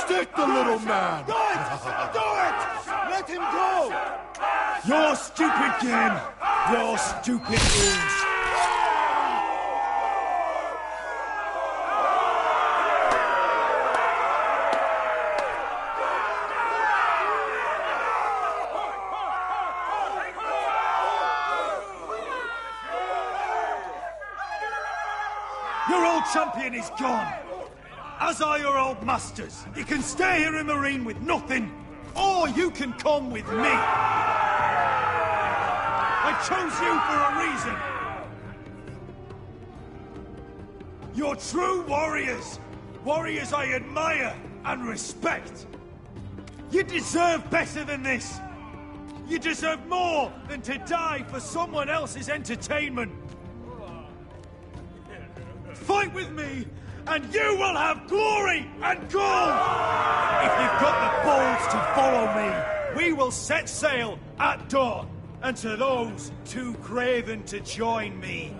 Stick the little man! Do it! Do it! Let him go! Your stupid game! Your stupid rules! Your old champion is gone! As are your old masters. You can stay here in Marine with nothing, or you can come with me. I chose you for a reason. You're true warriors. Warriors I admire and respect. You deserve better than this. You deserve more than to die for someone else's entertainment. Fight with me, and you will have glory and gold! If you've got the balls to follow me, we will set sail at dawn. And to those too craven to join me,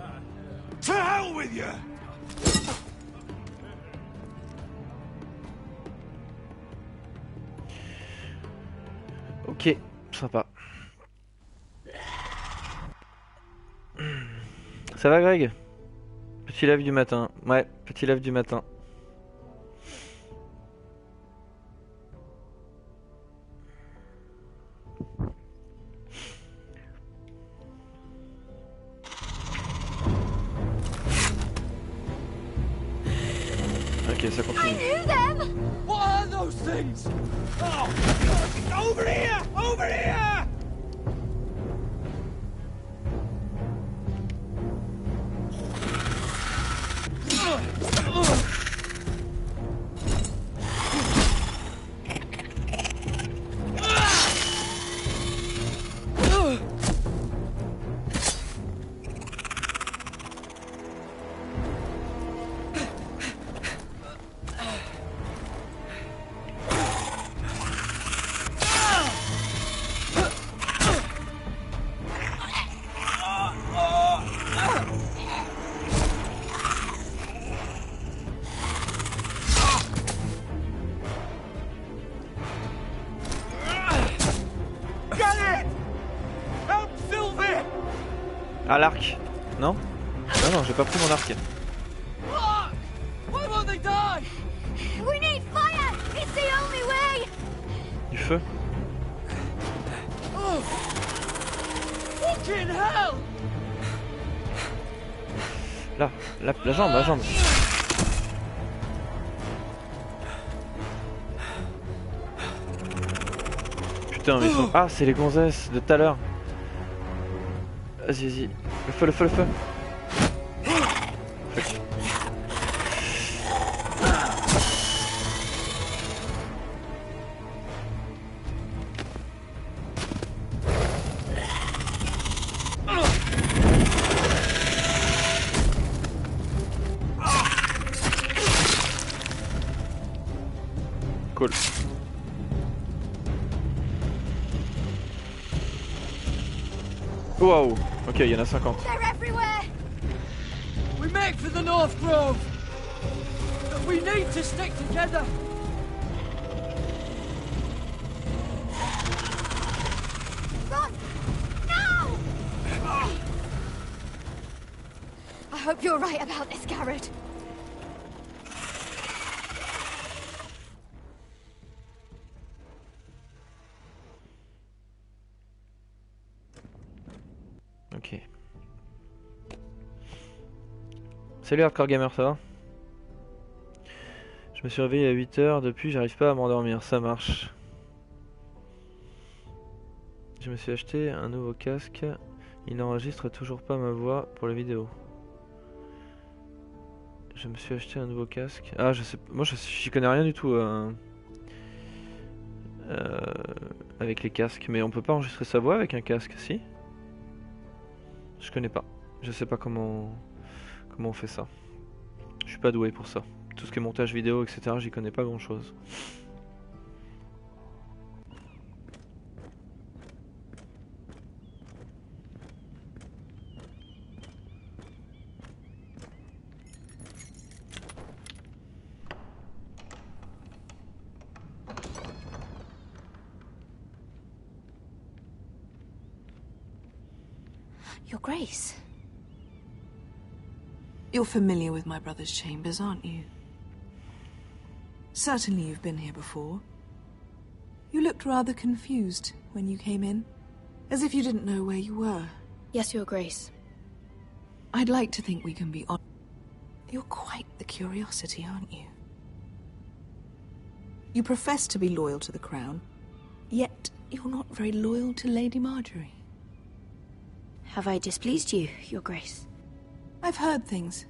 to hell with you! Ok, sympa. Ça va Greg? Petit lève du matin. Ouais, petit lève du matin. Ok, ça continue. I knew them! What are those things? Oh, God. Over here! Over here! Ah, l'arc. Non? Non, non, j'ai pas pris mon arc. Why won't they die? We need fire! It's the only way! Du feu. Oh. Fucking hell! Là, la jambe, la jambe. Putain, mais ils sont... Ah, c'est les gonzesses de tout à l'heure. Vas-y, vas-y. Le feu, le feu, le feu. Cool. Wow. Ok, il y en a 50. They're everywhere. We make for the North Grove. But we need to stick together. Run! No! I hope you're right about this, Garrett. Ok. Salut Hardcore Gamer, ça va? Je me suis réveillé à 8 h, depuis j'arrive pas à m'endormir, ça marche. Je me suis acheté un nouveau casque, il n'enregistre toujours pas ma voix pour la vidéo. Je me suis acheté un nouveau casque. Ah, je sais, moi j'y connais rien du tout avec les casques, mais on peut pas enregistrer sa voix avec un casque, si? Je connais pas. Je sais pas comment on fait ça. Je suis pas doué pour ça. Tout ce qui est montage vidéo, etc., j'y connais pas grand chose. Your Grace. You're familiar with my brother's chambers, aren't you? Certainly you've been here before. You looked rather confused when you came in, as if you didn't know where you were. Yes, Your Grace. I'd like to think we can be honest. You're quite the curiosity, aren't you? You profess to be loyal to the crown, yet you're not very loyal to Lady Marjorie. Have I displeased you, Your Grace? I've heard things.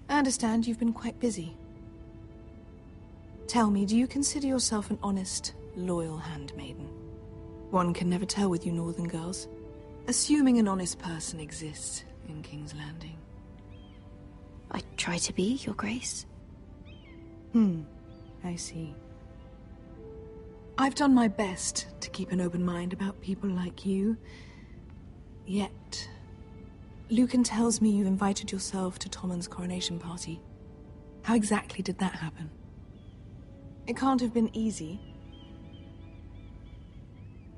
I understand you've been quite busy. Tell me, do you consider yourself an honest, loyal handmaiden? One can never tell with you northern girls. Assuming an honest person exists in King's Landing. I try to be, Your Grace. I see. I've done my best to keep an open mind about people like you. Yet, Lucan tells me you invited yourself to Tommen's coronation party. How exactly did that happen? It can't have been easy.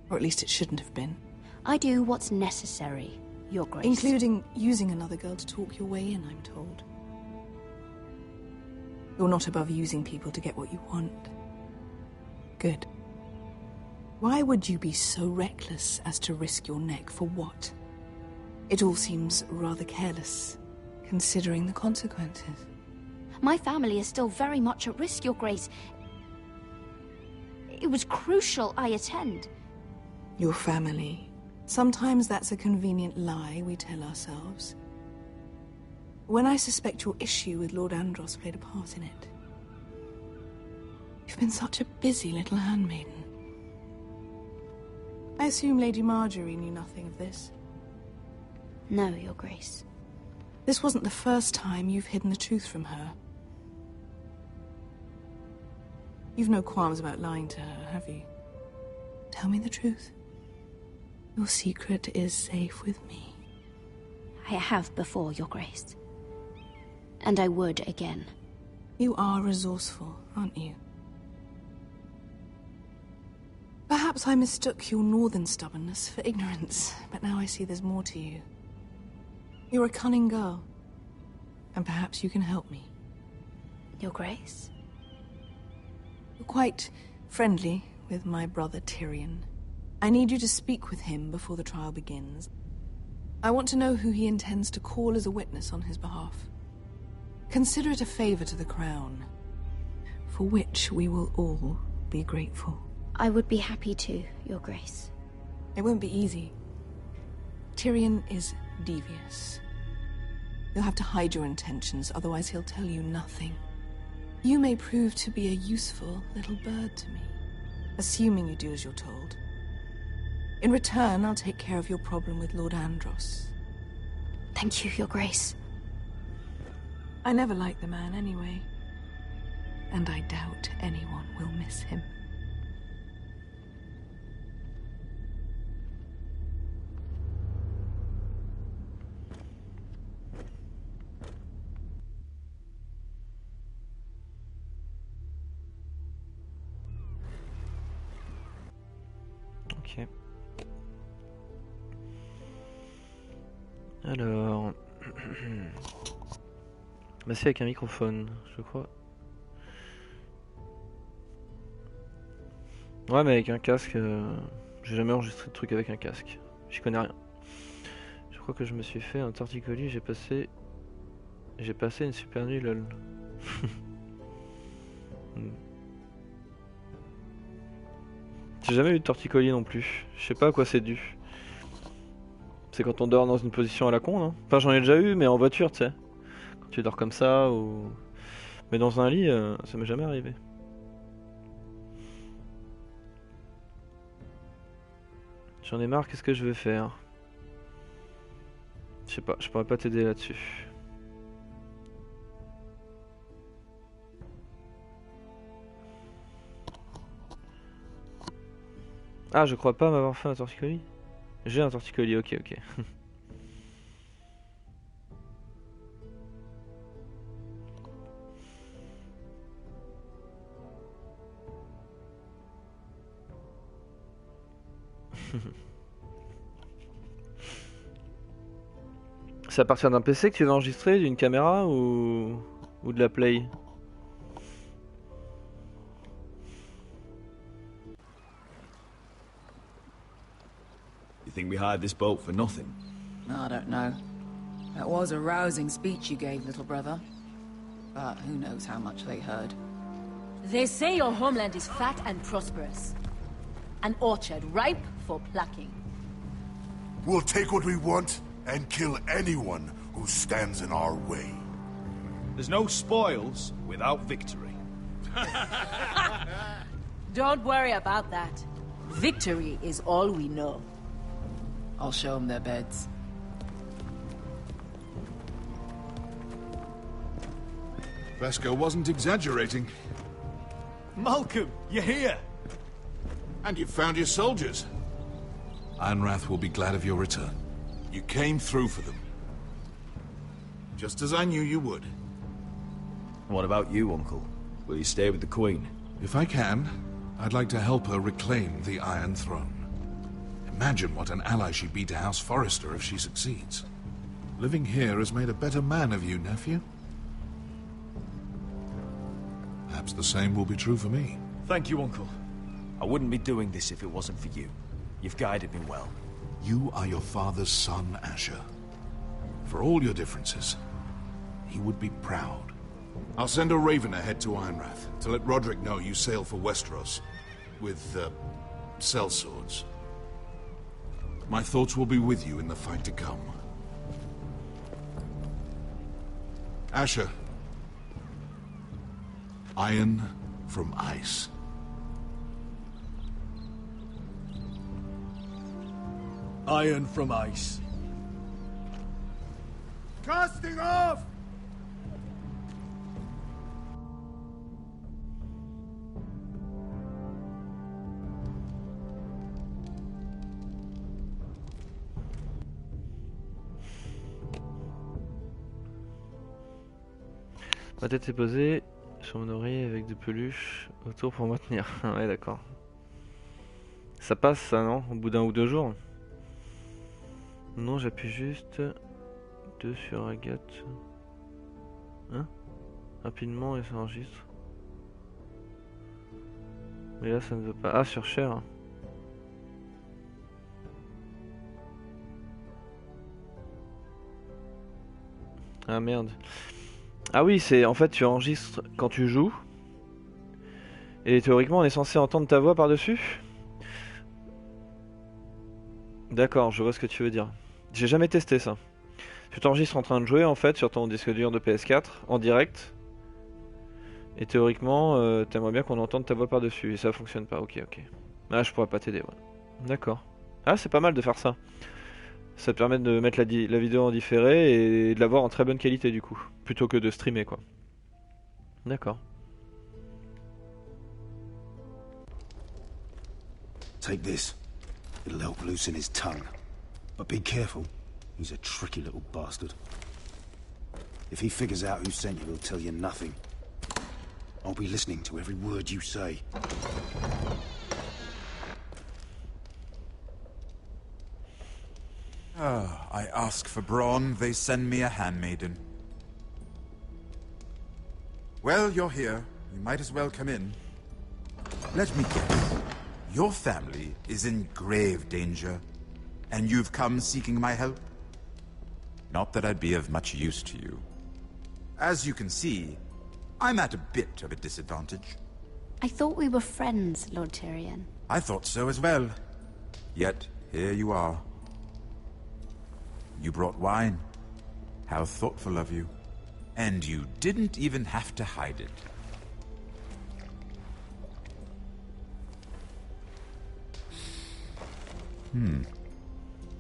Or at least it shouldn't have been. I do what's necessary, Your Grace. Including using another girl to talk your way in, I'm told. You're not above using people to get what you want. Good. Why would you be so reckless as to risk your neck for what? It all seems rather careless, considering the consequences. My family is still very much at risk, Your Grace. It was crucial I attend. Your family. Sometimes that's a convenient lie we tell ourselves. When I suspect your issue with Lord Andros played a part in it. You've been such a busy little handmaiden. I assume Lady Marjorie knew nothing of this. No, Your Grace. This wasn't the first time you've hidden the truth from her. You've no qualms about lying to her, have you? Tell me the truth. Your secret is safe with me. I have before, Your Grace. And I would again. You are resourceful, aren't you? Perhaps I mistook your northern stubbornness for ignorance, but now I see there's more to you. You're a cunning girl, and perhaps you can help me. Your Grace? You're quite friendly with my brother Tyrion. I need you to speak with him before the trial begins. I want to know who he intends to call as a witness on his behalf. Consider it a favor to the crown, for which we will all be grateful. I would be happy to, Your Grace. It won't be easy. Tyrion is devious. You'll have to hide your intentions, otherwise he'll tell you nothing. You may prove to be a useful little bird to me, assuming you do as you're told. In return, I'll take care of your problem with Lord Andros. Thank you, Your Grace. I never liked the man anyway, and I doubt anyone will miss him. Ok. Alors... bah c'est avec un microphone, je crois. Ouais, mais avec un casque, j'ai jamais enregistré de truc avec un casque. J'y connais rien. Je crois que je me suis fait un torticolis, j'ai passé une super nuit, lol. J'ai jamais eu de torticolis non plus. Je sais pas à quoi c'est dû. C'est quand on dort dans une position à la con, non? Enfin, j'en ai déjà eu, mais en voiture, tu sais. Quand tu dors comme ça, ou... Mais dans un lit, ça m'est jamais arrivé. J'en ai marre, qu'est-ce que je vais faire? Je sais pas, je pourrais pas t'aider là-dessus. Ah, je crois pas m'avoir fait un torticolis. J'ai un torticolis, ok, ok. C'est à partir d'un PC que tu vas enregistrer, d'une caméra ou de la Play? You think we hired this boat for nothing? I don't know. That was a rousing speech you gave, little brother. But who knows how much they heard. They say your homeland is fat and prosperous. An orchard ripe for plucking. We'll take what we want and kill anyone who stands in our way. There's no spoils without victory. Don't worry about that. Victory is all we know. I'll show them their beds. Vesco wasn't exaggerating. Malcolm, you're here! And you've found your soldiers. Ironrath will be glad of your return. You came through for them. Just as I knew you would. What about you, Uncle? Will you stay with the Queen? If I can, I'd like to help her reclaim the Iron Throne. Imagine what an ally she'd be to House Forrester if she succeeds. Living here has made a better man of you, nephew. Perhaps the same will be true for me. Thank you, Uncle. I wouldn't be doing this if it wasn't for you. You've guided me well. You are your father's son, Asher. For all your differences, he would be proud. I'll send a raven ahead to Ironrath to let Roderick know you sail for Westeros with, sellswords. My thoughts will be with you in the fight to come. Asher. Iron from ice. Iron from ice. Casting off! Ma tête est posée sur mon oreiller avec des peluches autour pour me tenir. Ouais, d'accord. Ça passe ça, non? Au bout d'un ou deux jours? Non, j'appuie juste 2 sur Agathe. Hein? Rapidement et ça enregistre. Mais là ça ne veut pas. Ah, sur Cher. Ah merde. Ah oui, c'est en fait tu enregistres quand tu joues. Et théoriquement, on est censé entendre ta voix par-dessus? D'accord, je vois ce que tu veux dire. J'ai jamais testé ça. Tu t'enregistres en train de jouer en fait sur ton disque dur de PS4 en direct. Et théoriquement, t'aimerais bien qu'on entende ta voix par-dessus. Et ça fonctionne pas. Ok, ok. Ah, je pourrais pas t'aider, ouais. D'accord. Ah, c'est pas mal de faire ça. Ça te permet de mettre la vidéo en différé et de la voir en très bonne qualité du coup. Plutôt que de streamer quoi. D'accord. Take this. It'll help loosen his tongue. But be careful. He's a tricky little bastard. If he figures out who sent you, he'll tell you nothing. I'll be listening to every word you say. I ask for brawn, they send me a handmaiden. Well, you're here. You might as well come in. Let me guess. Your family is in grave danger, and you've come seeking my help? Not that I'd be of much use to you. As you can see, I'm at a bit of a disadvantage. I thought we were friends, Lord Tyrion. I thought so as well. Yet, here you are. You brought wine. How thoughtful of you. And you didn't even have to hide it.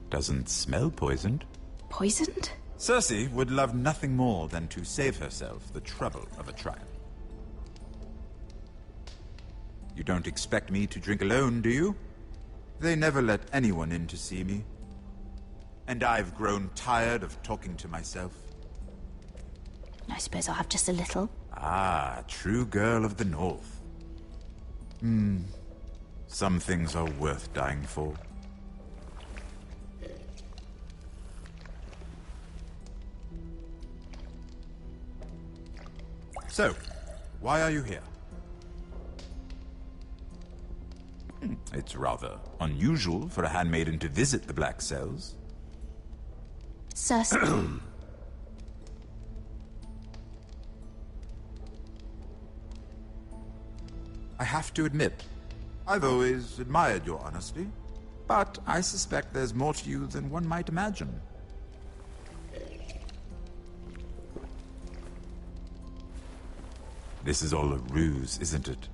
Doesn't smell poisoned. Poisoned? Cersei would love nothing more than to save herself the trouble of a trial. You don't expect me to drink alone, do you? They never let anyone in to see me. And I've grown tired of talking to myself. I suppose I'll have just a little. Ah, true girl of the North. Some things are worth dying for. So, why are you here? It's rather unusual for a handmaiden to visit the Black Cells. Cersei. I have to admit, I've always admired your honesty, but I suspect there's more to you than one might imagine. This is all a ruse, isn't it?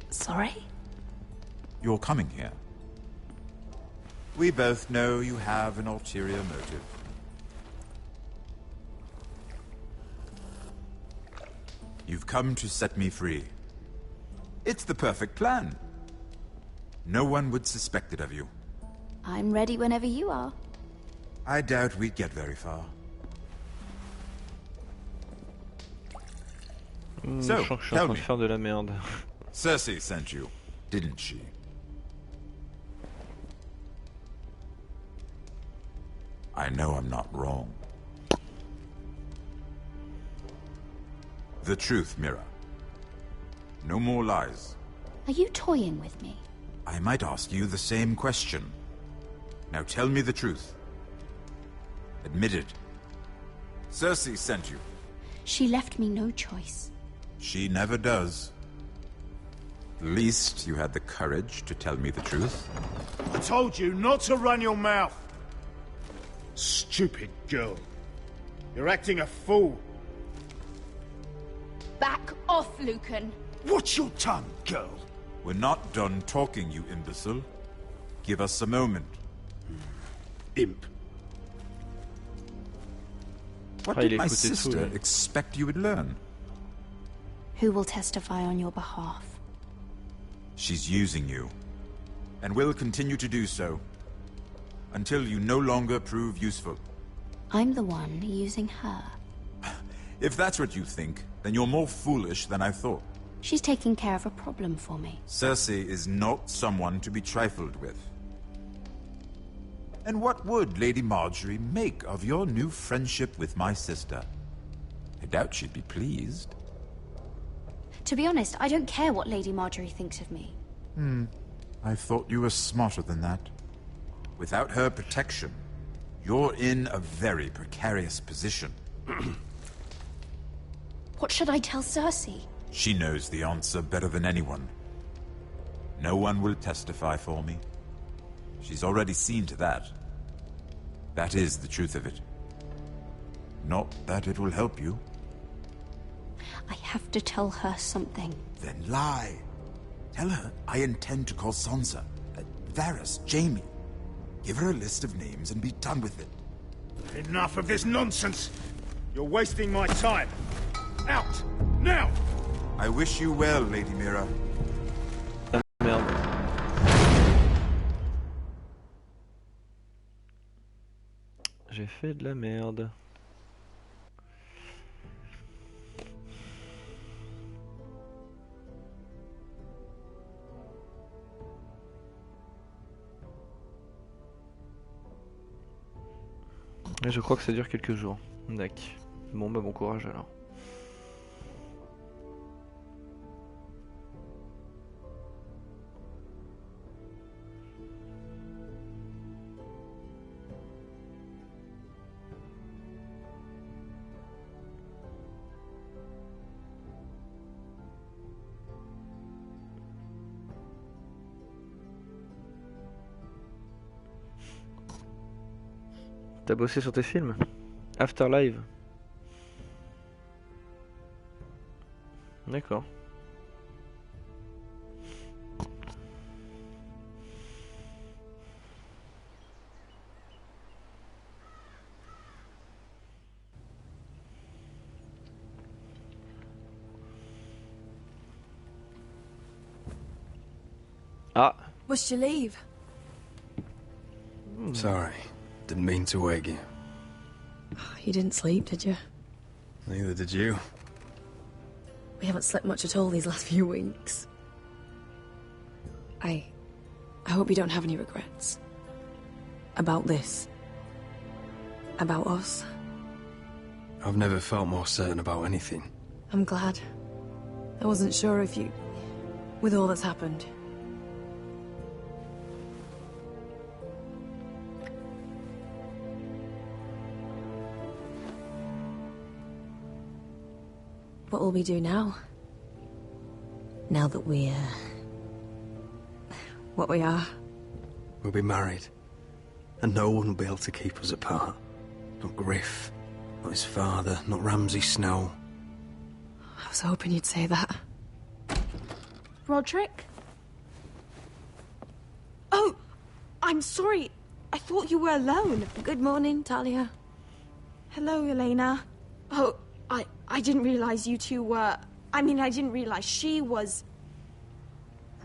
Sorry? You're coming here. We both know you have an ulterior motive. You've come to set me free. It's the perfect plan. No one would suspect it of you. I'm ready whenever you are. I doubt we'd get very far. So, je crois que je suis en train de faire de la merde. Cersei sent you, didn't she? I know I'm not wrong. The truth, Mira. No more lies. Are you toying with me? I might ask you the same question. Now tell me the truth. Admit it. Cersei sent you. She left me no choice. She never does. At least you had the courage to tell me the truth. I told you not to run your mouth. Stupid girl. You're acting a fool. Back off, Lucan. Watch your tongue, girl. We're not done talking, you imbecile. Give us a moment. Imp. What did my sister expect you would learn? Who will testify on your behalf? She's using you, and will continue to do so, until you no longer prove useful. I'm the one using her. If that's what you think, then you're more foolish than I thought. She's taking care of a problem for me. Cersei is not someone to be trifled with. And what would Lady Marjorie make of your new friendship with my sister? I doubt she'd be pleased. To be honest, I don't care what Lady Marjorie thinks of me. I thought you were smarter than that. Without her protection, you're in a very precarious position. What should I tell Cersei? She knows the answer better than anyone. No one will testify for me. She's already seen to that. That is the truth of it. Not that it will help you. I have to tell her something. Then lie. Tell her I intend to call Sansa, Varys, Jaime. Give her a list of names and be done with it. Enough of this nonsense! You're wasting my time! Out! Now! I wish you well, Lady Mira. Merde. J'ai fait de la merde. Et je crois que ça dure quelques jours. D'accord. Bon bah bon courage alors. T'as bossé sur tes films? Afterlife. D'accord. Ah. Must you leave? Sorry. Didn't mean to wake you. You didn't sleep, did you? Neither did you. We haven't slept much at all these last few weeks. I hope you don't have any regrets. About this. About us. I've never felt more certain about anything. I'm glad. I wasn't sure if you... with all that's happened. What will we do now? Now that we're... what we are? We'll be married. And no one will be able to keep us apart. Not Griff, not his father, not Ramsay Snow. I was hoping you'd say that. Roderick? Oh! I'm sorry. I thought you were alone. Good morning, Talia. Hello, Elena. Oh, I didn't realize you two were... I mean, I didn't realize she was...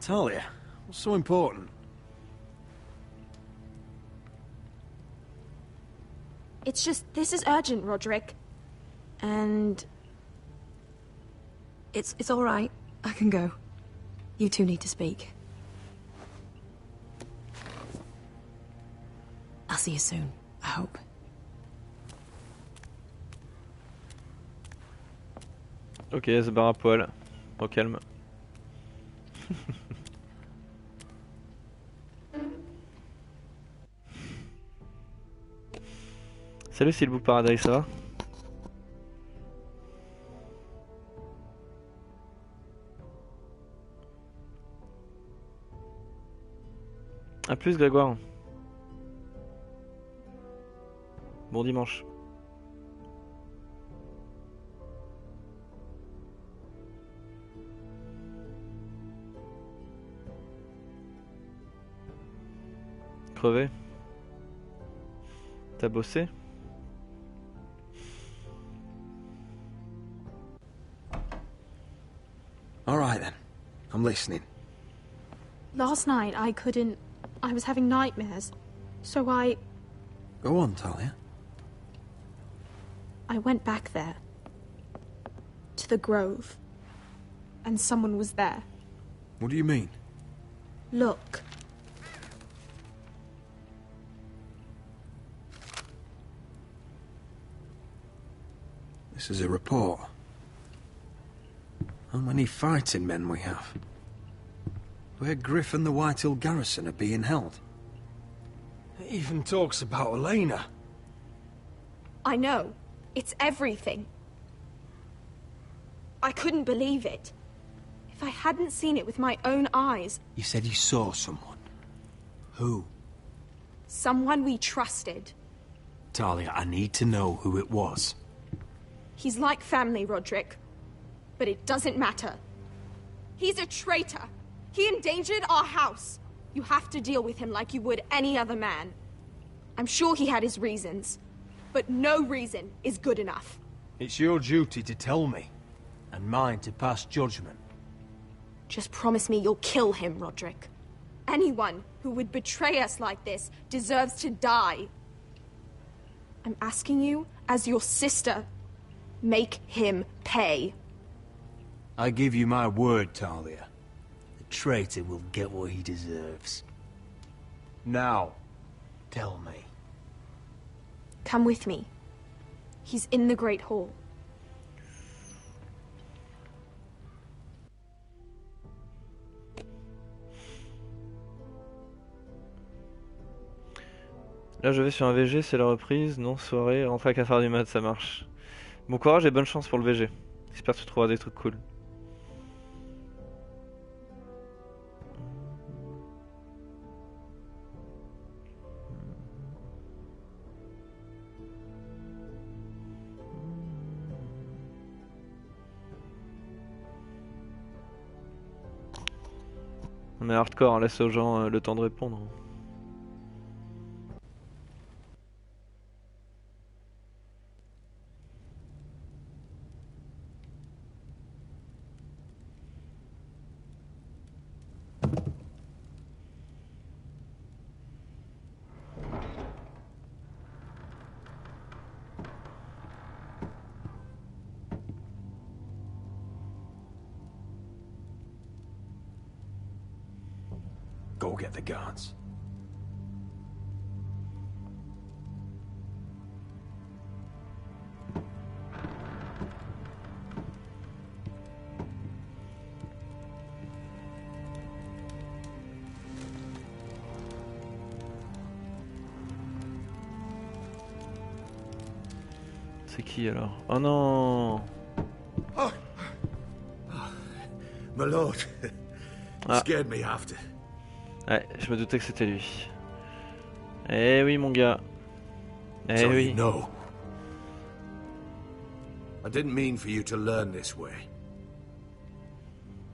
Talia, what's so important? It's just, this is urgent, Roderick. And... It's all right. I can go. You two need to speak. I'll see you soon, I hope. Ok, elle se barre à poil. Au calme. Salut Silbou Paradise, ça va? A plus Grégoire. Bon dimanche. Crevé. T'as bossé? All right then. I'm listening. Last night, I couldn't... I was having nightmares. So I Go on, Talia. went back there. To the grove. And someone was there. What do you mean? Look. This is a report. How many fighting men we have? Where Griff and the Whitehill garrison are being held. It even talks about Elena. I know. It's everything. I couldn't believe it. If If I hadn't seen it with my own eyes... You said you saw someone. Who? Someone we trusted. Talia, I need to know who it was. He's like family, Roderick. But it doesn't matter. He's a traitor. He endangered our house. You have to deal with him like you would any other man. I'm sure he had his reasons, but no reason is good enough. It's your duty to tell me, and mine to pass judgment. Just promise me you'll kill him, Roderick. Anyone who would betray us like this deserves to die. I'm asking you, as your sister, make him pay. I give you my word, Talia. The traitor will get what he deserves. Now, tell me. Come with me. He's in the Great Hall. Là je vais sur un VG, c'est la reprise, non, soirée, rentrer à 4h du mat, ça marche. Bon courage et bonne chance pour le VG. J'espère que tu trouveras des trucs cool. On est hardcore, on laisse aux gens le temps de répondre. Go get the guards. C'est qui alors? Oh non! Oh. My lord, Ah. scared me after. Ouais, je me doutais que c'était lui. Eh oui mon gars. Eh So oui. you know. I didn't mean for you to learn this way.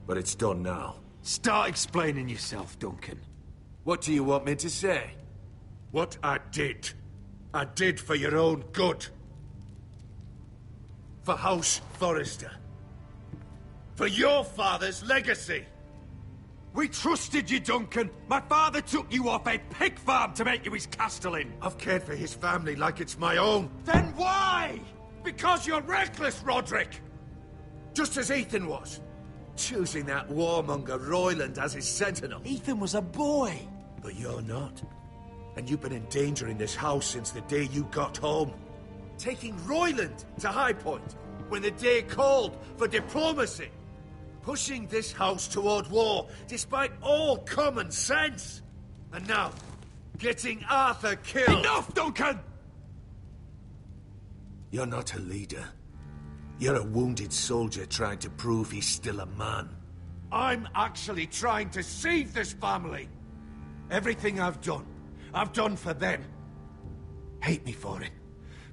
But it's done now. Start explaining yourself, Duncan. What do you want me to say? What I did for your own good. For House Forrester. For your father's legacy. We trusted you, Duncan. My father took you off a pig farm to make you his castellan. I've cared for his family like it's my own. Then why? Because you're reckless, Roderick! Just as Ethan was. Choosing that warmonger Royland as his sentinel. Ethan was a boy. But you're not. And you've been endangering this house since the day you got home. Taking Royland to High Point when the day called for diplomacy. Pushing this house toward war despite all common sense. And now, getting Arthur killed. Enough, Duncan! You're not a leader. You're a wounded soldier trying to prove he's still a man. I'm actually trying to save this family. Everything I've done for them. Hate me for it,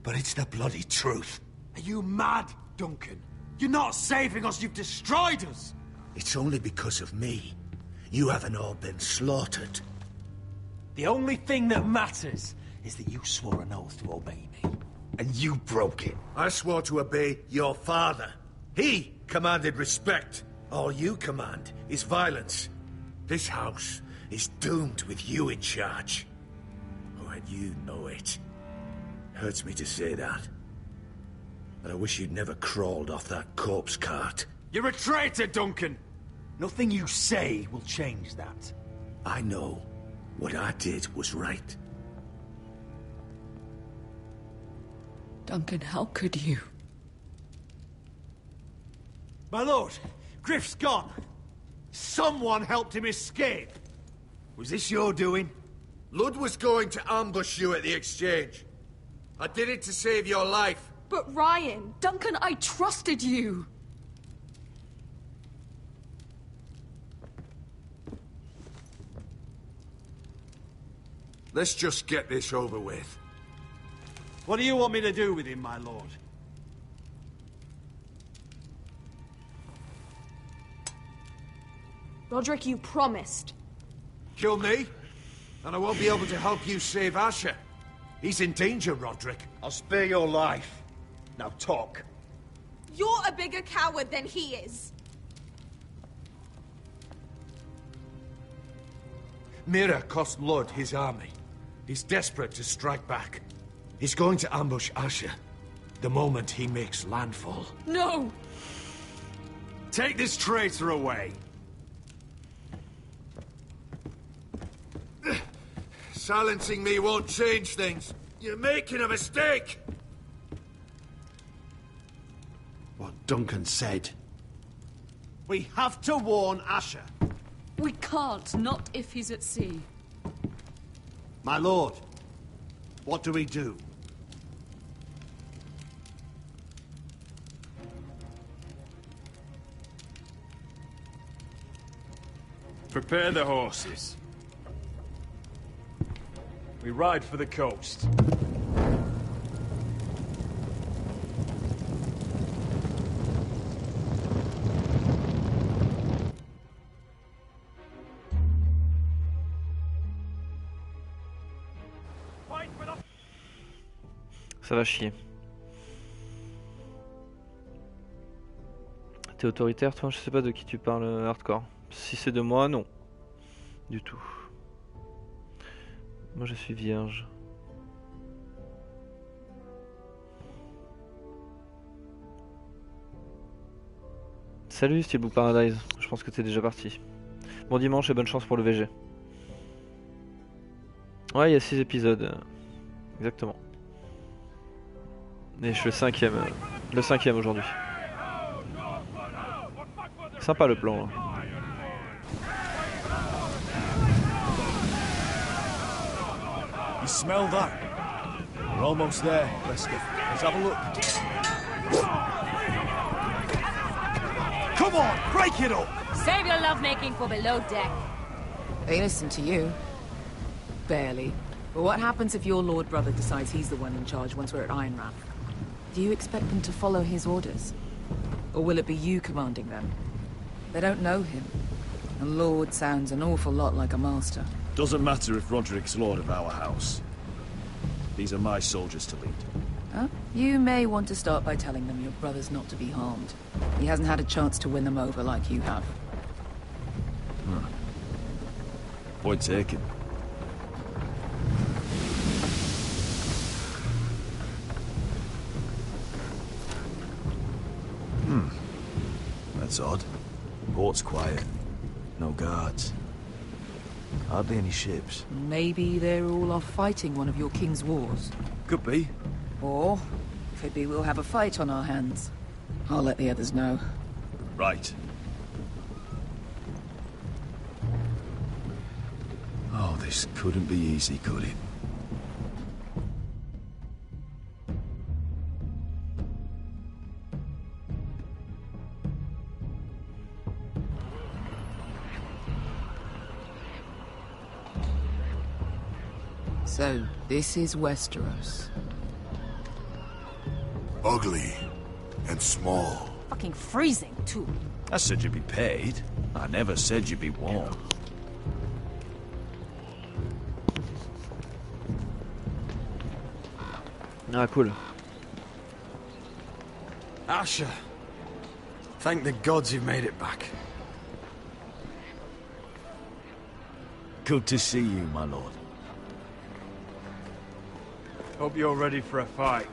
but it's the bloody truth. Are you mad, Duncan? You're not saving us, you've destroyed us! It's only because of me. You haven't all been slaughtered. The only thing that matters is that you swore an oath to obey me. And you broke it. I swore to obey your father. He commanded respect. All you command is violence. This house is doomed with you in charge. Oh, and you know it. Hurts me to say that. But I wish you'd never crawled off that corpse cart. You're a traitor, Duncan! Nothing you say will change that. I know what I did was right. Duncan, how could you? My lord, Griff's gone. Someone helped him escape. Was this your doing? Ludd was going to ambush you at the exchange. I did it to save your life. But Ryan... Duncan, I trusted you! Let's just get this over with. What do you want me to do with him, my lord? Roderick, you promised. Kill me, and I won't be able to help you save Asher. He's in danger, Roderick. I'll spare your life. Now talk. You're a bigger coward than he is. Mira cost Lud his army. He's desperate to strike back. He's going to ambush Asher the moment he makes landfall. No! Take this traitor away. Silencing me won't change things. You're making a mistake. What Duncan said. We have to warn Asher. We can't, not if he's at sea. My lord, what do we do? Prepare the horses. We ride for the coast. Ça va chier. T'es autoritaire toi? Je sais pas de qui tu parles, hardcore. Si c'est de moi, non. Du tout. Moi je suis vierge. Salut Steelbook Paradise, je pense que t'es déjà parti. Bon dimanche et bonne chance pour le VG. Ouais, il y a 6 épisodes. Exactement. Et je suis le cinquième aujourd'hui. Sympa le plan là. You smell that? We're almost there, Wesker. Let's have a look. Come on, break it up! Save your lovemaking for below deck. They listen to you. Barely. But what happens if your lord brother decides he's the one in charge once we're at Ironrath? Do you expect them to follow his orders? Or will it be you commanding them? They don't know him. A lord sounds an awful lot like a master. Doesn't matter if Roderick's lord of our house. These are my soldiers to lead. Huh? You may want to start by telling them your brother's not to be harmed. He hasn't had a chance to win them over like you have. Huh. Point taken. That's odd. Port's quiet. No guards. Hardly any ships. Maybe they're all off fighting one of your king's wars. Could be. Or, could be we'll have a fight on our hands. I'll let the others know. Right. Oh, this couldn't be easy, could it? So, this is Westeros. Ugly and small. Fucking freezing, too. I said you'd be paid. I never said you'd be warm. Ah, cool. Asher. Thank the gods you've made it back. Good to see you, my lord. Hope you're ready for a fight.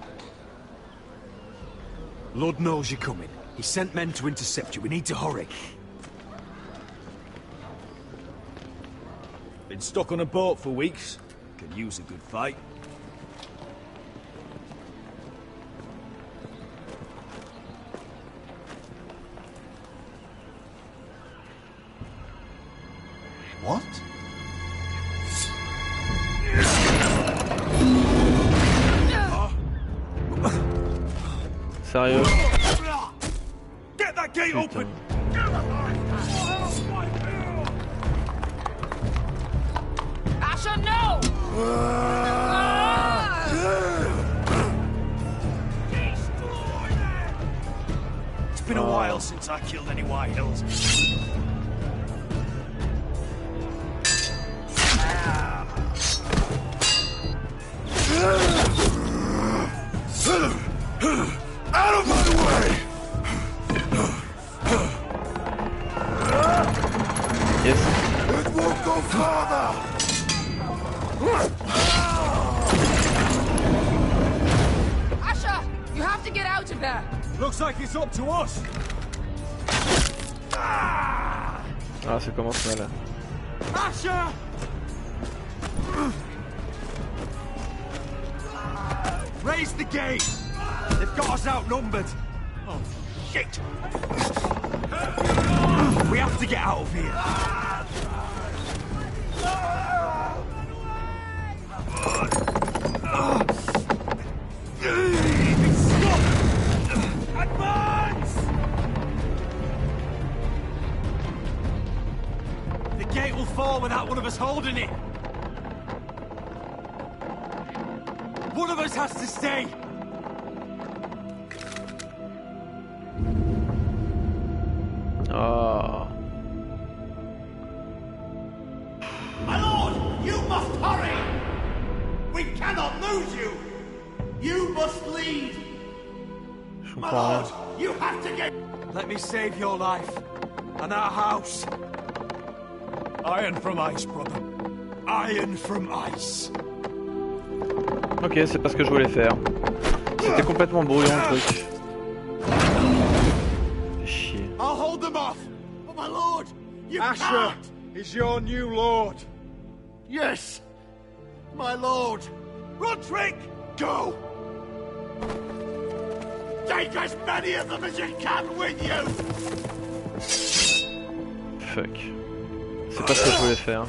Lord knows you're coming. He sent men to intercept you. We need to hurry. Been stuck on a boat for weeks. Could use a good fight. What? Sérieux? Get that gate open! Asher, no! It's been a while since I killed any White Hills. Out of my way! Yes. It won't go farther! Asher, you have to get out of there. Looks like it's up to us. Ah, ça commence mal. Asher! Raise the gate! They've got us outnumbered. Oh, shit! We have to get out of here. It's stuck! Advance! The gate will fall without one of us holding it. One of us has to stay. Oh. My lord, you must hurry! We cannot lose you! You must lead! My lord, you have to get... Let me save your life. And our house. Iron from ice, brother. Iron from ice. Ok, c'est pas ce que je voulais faire. C'était complètement brouillon le truc. Fait chier. I'll hold them off! But my lord, you Asher is your new lord. Yes, my lord. Roderick, go! Take as many of them as you can with you! Fuck. C'est pas ce que je voulais faire.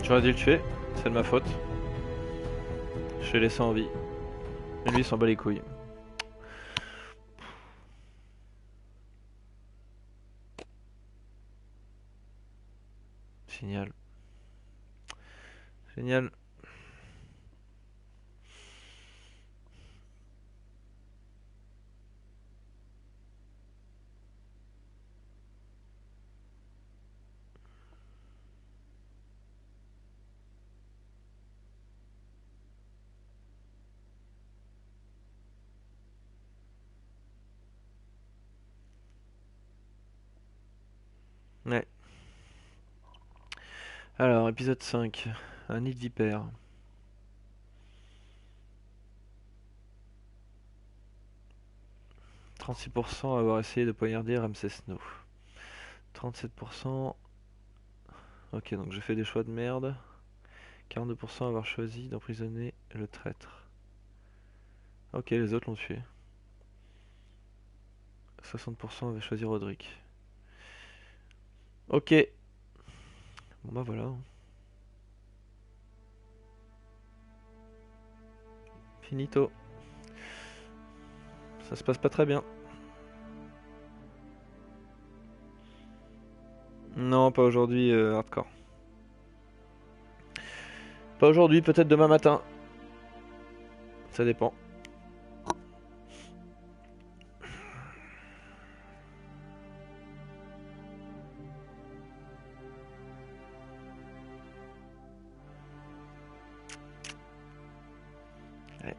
J'aurais dû le tuer, c'est de ma faute. Je l'ai laissé en vie. Mais lui il s'en bat les couilles. Génial. Génial. Ouais. Alors, épisode 5. Un nid de vipère. « 36% avoir essayé de poignarder Ramsay Snow. 37%... Ok, donc j'ai fait des choix de merde. 42% avoir choisi d'emprisonner le traître. Ok, les autres l'ont tué. 60% avaient choisi Roderick. Ok. Bon bah voilà. Finito. Ça se passe pas très bien. Non, pas aujourd'hui, hardcore. Pas aujourd'hui, peut-être demain matin. Ça dépend. Ouais.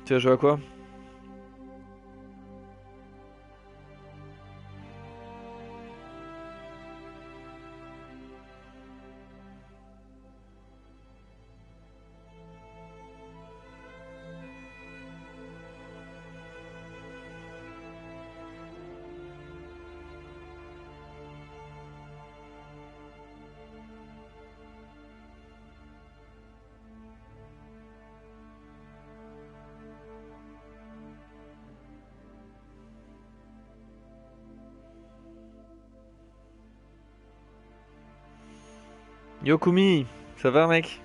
Tu vas jouer à quoi? Yo Kumi, ça va mec?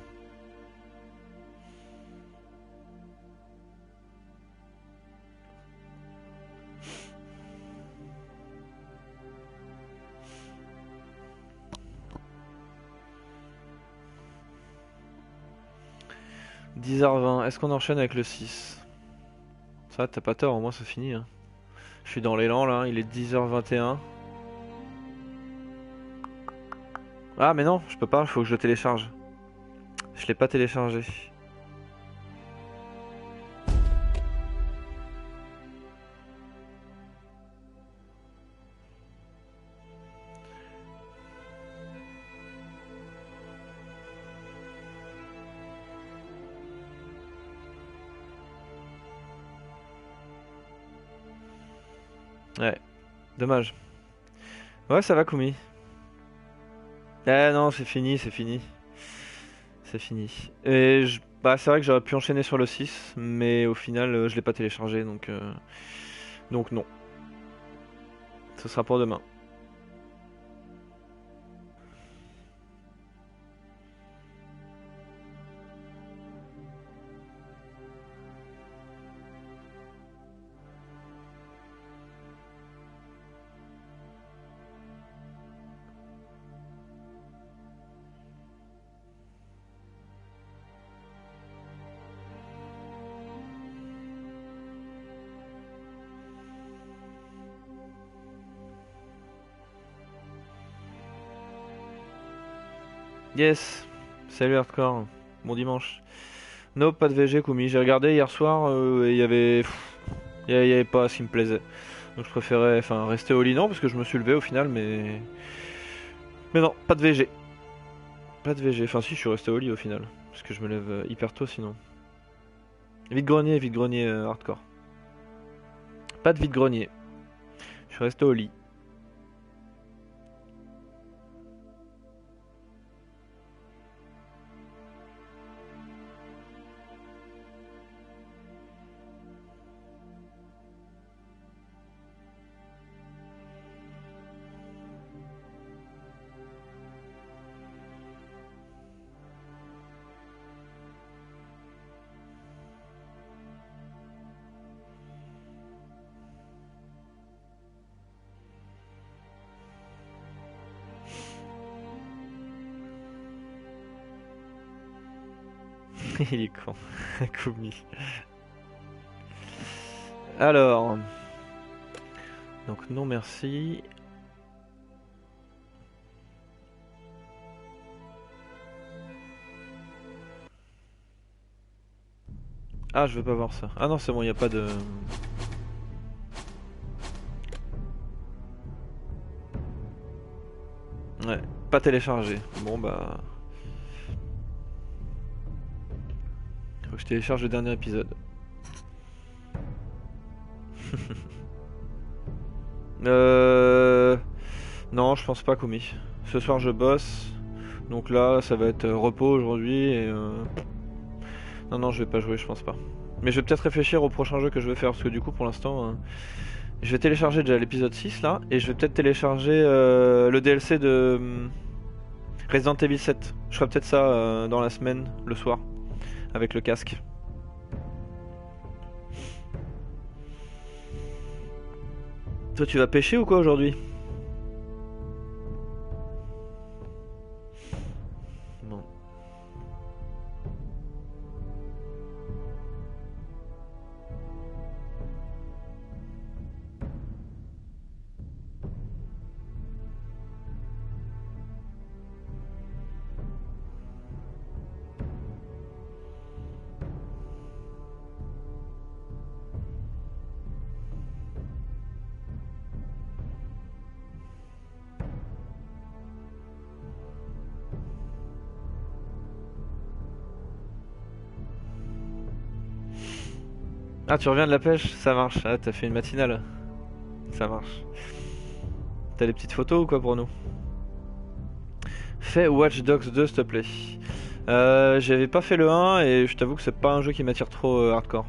« 10h20, est-ce qu'on enchaîne avec le 6? Ça, t'as pas tort, au moins c'est fini. Hein. Je suis dans l'élan là, il est 10h21. Ah mais non, je peux pas, il faut que je le télécharge. Je l'ai pas téléchargé. Ouais, dommage. Ouais, ça va Kumi. Eh non, c'est fini, c'est fini. C'est fini. Et bah, c'est vrai que j'aurais pu enchaîner sur le 6, mais au final, je l'ai pas téléchargé, donc non. Ce sera pour demain. Yes, salut Hardcore, bon dimanche. No, pas de VG Kumi, j'ai regardé hier soir et il y avait pas ce qui me plaisait. Donc je préférais rester au lit, non, parce que je me suis levé au final, mais non, pas de VG. Pas de VG, enfin si, je suis resté au lit au final, parce que je me lève hyper tôt sinon. Vide-grenier Hardcore. Pas de vide-grenier. Je suis resté au lit. Il est con, Kumi. Alors, donc non merci. Ah, je veux pas voir ça. Ah non, c'est bon, il n'y a pas de... Ouais, pas téléchargé. Bon bah... Faut que je télécharge le dernier épisode. Non, je pense pas, Kumi. Ce soir je bosse. Donc là, ça va être repos aujourd'hui et... Non, je vais pas jouer, je pense pas. Mais je vais peut-être réfléchir au prochain jeu que je vais faire, parce que du coup, pour l'instant... Je vais télécharger déjà l'épisode 6 là, et je vais peut-être télécharger le DLC de Resident Evil 7. Je ferai peut-être ça dans la semaine, le soir, avec le casque. Toi tu vas pêcher ou quoi aujourd'hui? Non. Ah, tu reviens de la pêche? Ça marche. Ah, t'as fait une matinale. Ça marche. T'as des petites photos ou quoi pour nous? Fais Watch Dogs 2 s'il te plaît. J'avais pas fait le 1 et je t'avoue que c'est pas un jeu qui m'attire trop hardcore.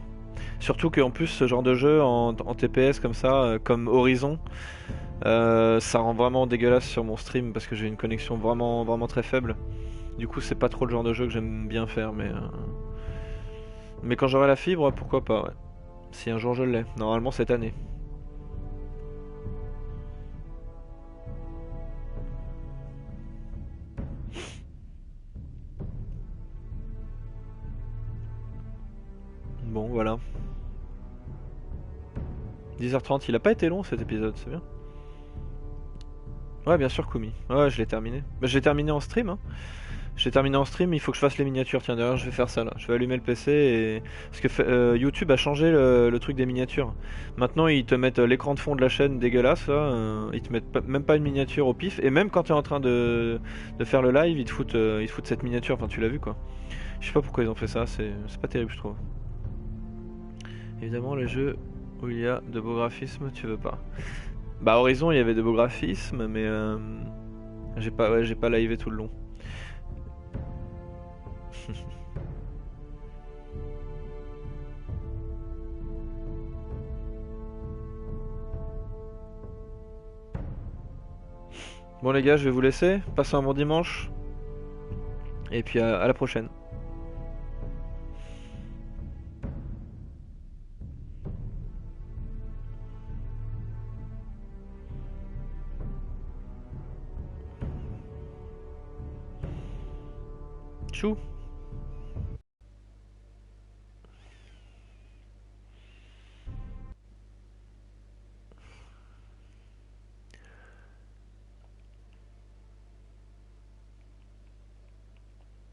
Surtout qu'en plus ce genre de jeu en TPS comme ça, comme Horizon, ça rend vraiment dégueulasse sur mon stream parce que j'ai une connexion vraiment très faible. Du coup c'est pas trop le genre de jeu que j'aime bien faire, mais quand j'aurai la fibre, pourquoi pas, ouais. Si un jour je l'ai, normalement cette année. Bon voilà. 10h30, il a pas été long cet épisode, c'est bien. Ouais bien sûr Kumi, ouais je l'ai terminé. Bah, je l'ai terminé en stream hein. J'ai terminé en stream, il faut que je fasse les miniatures. Tiens, d'ailleurs, je vais faire ça là. Je vais allumer le PC et. Parce que YouTube a changé le truc des miniatures. Maintenant, ils te mettent l'écran de fond de la chaîne dégueulasse là. Ils te mettent même pas une miniature au pif. Et même quand tu es en train de faire le live, ils te foutent cette miniature. Enfin, tu l'as vu quoi. Je sais pas pourquoi ils ont fait ça. C'est pas terrible, je trouve. Évidemment, les jeux où il y a de beaux graphismes, tu veux pas. Bah, Horizon, il y avait de beaux graphismes, mais j'ai pas livé tout le long. Bon les gars, je vais vous laisser. Passez un bon dimanche. Et puis à la prochaine. Tchou.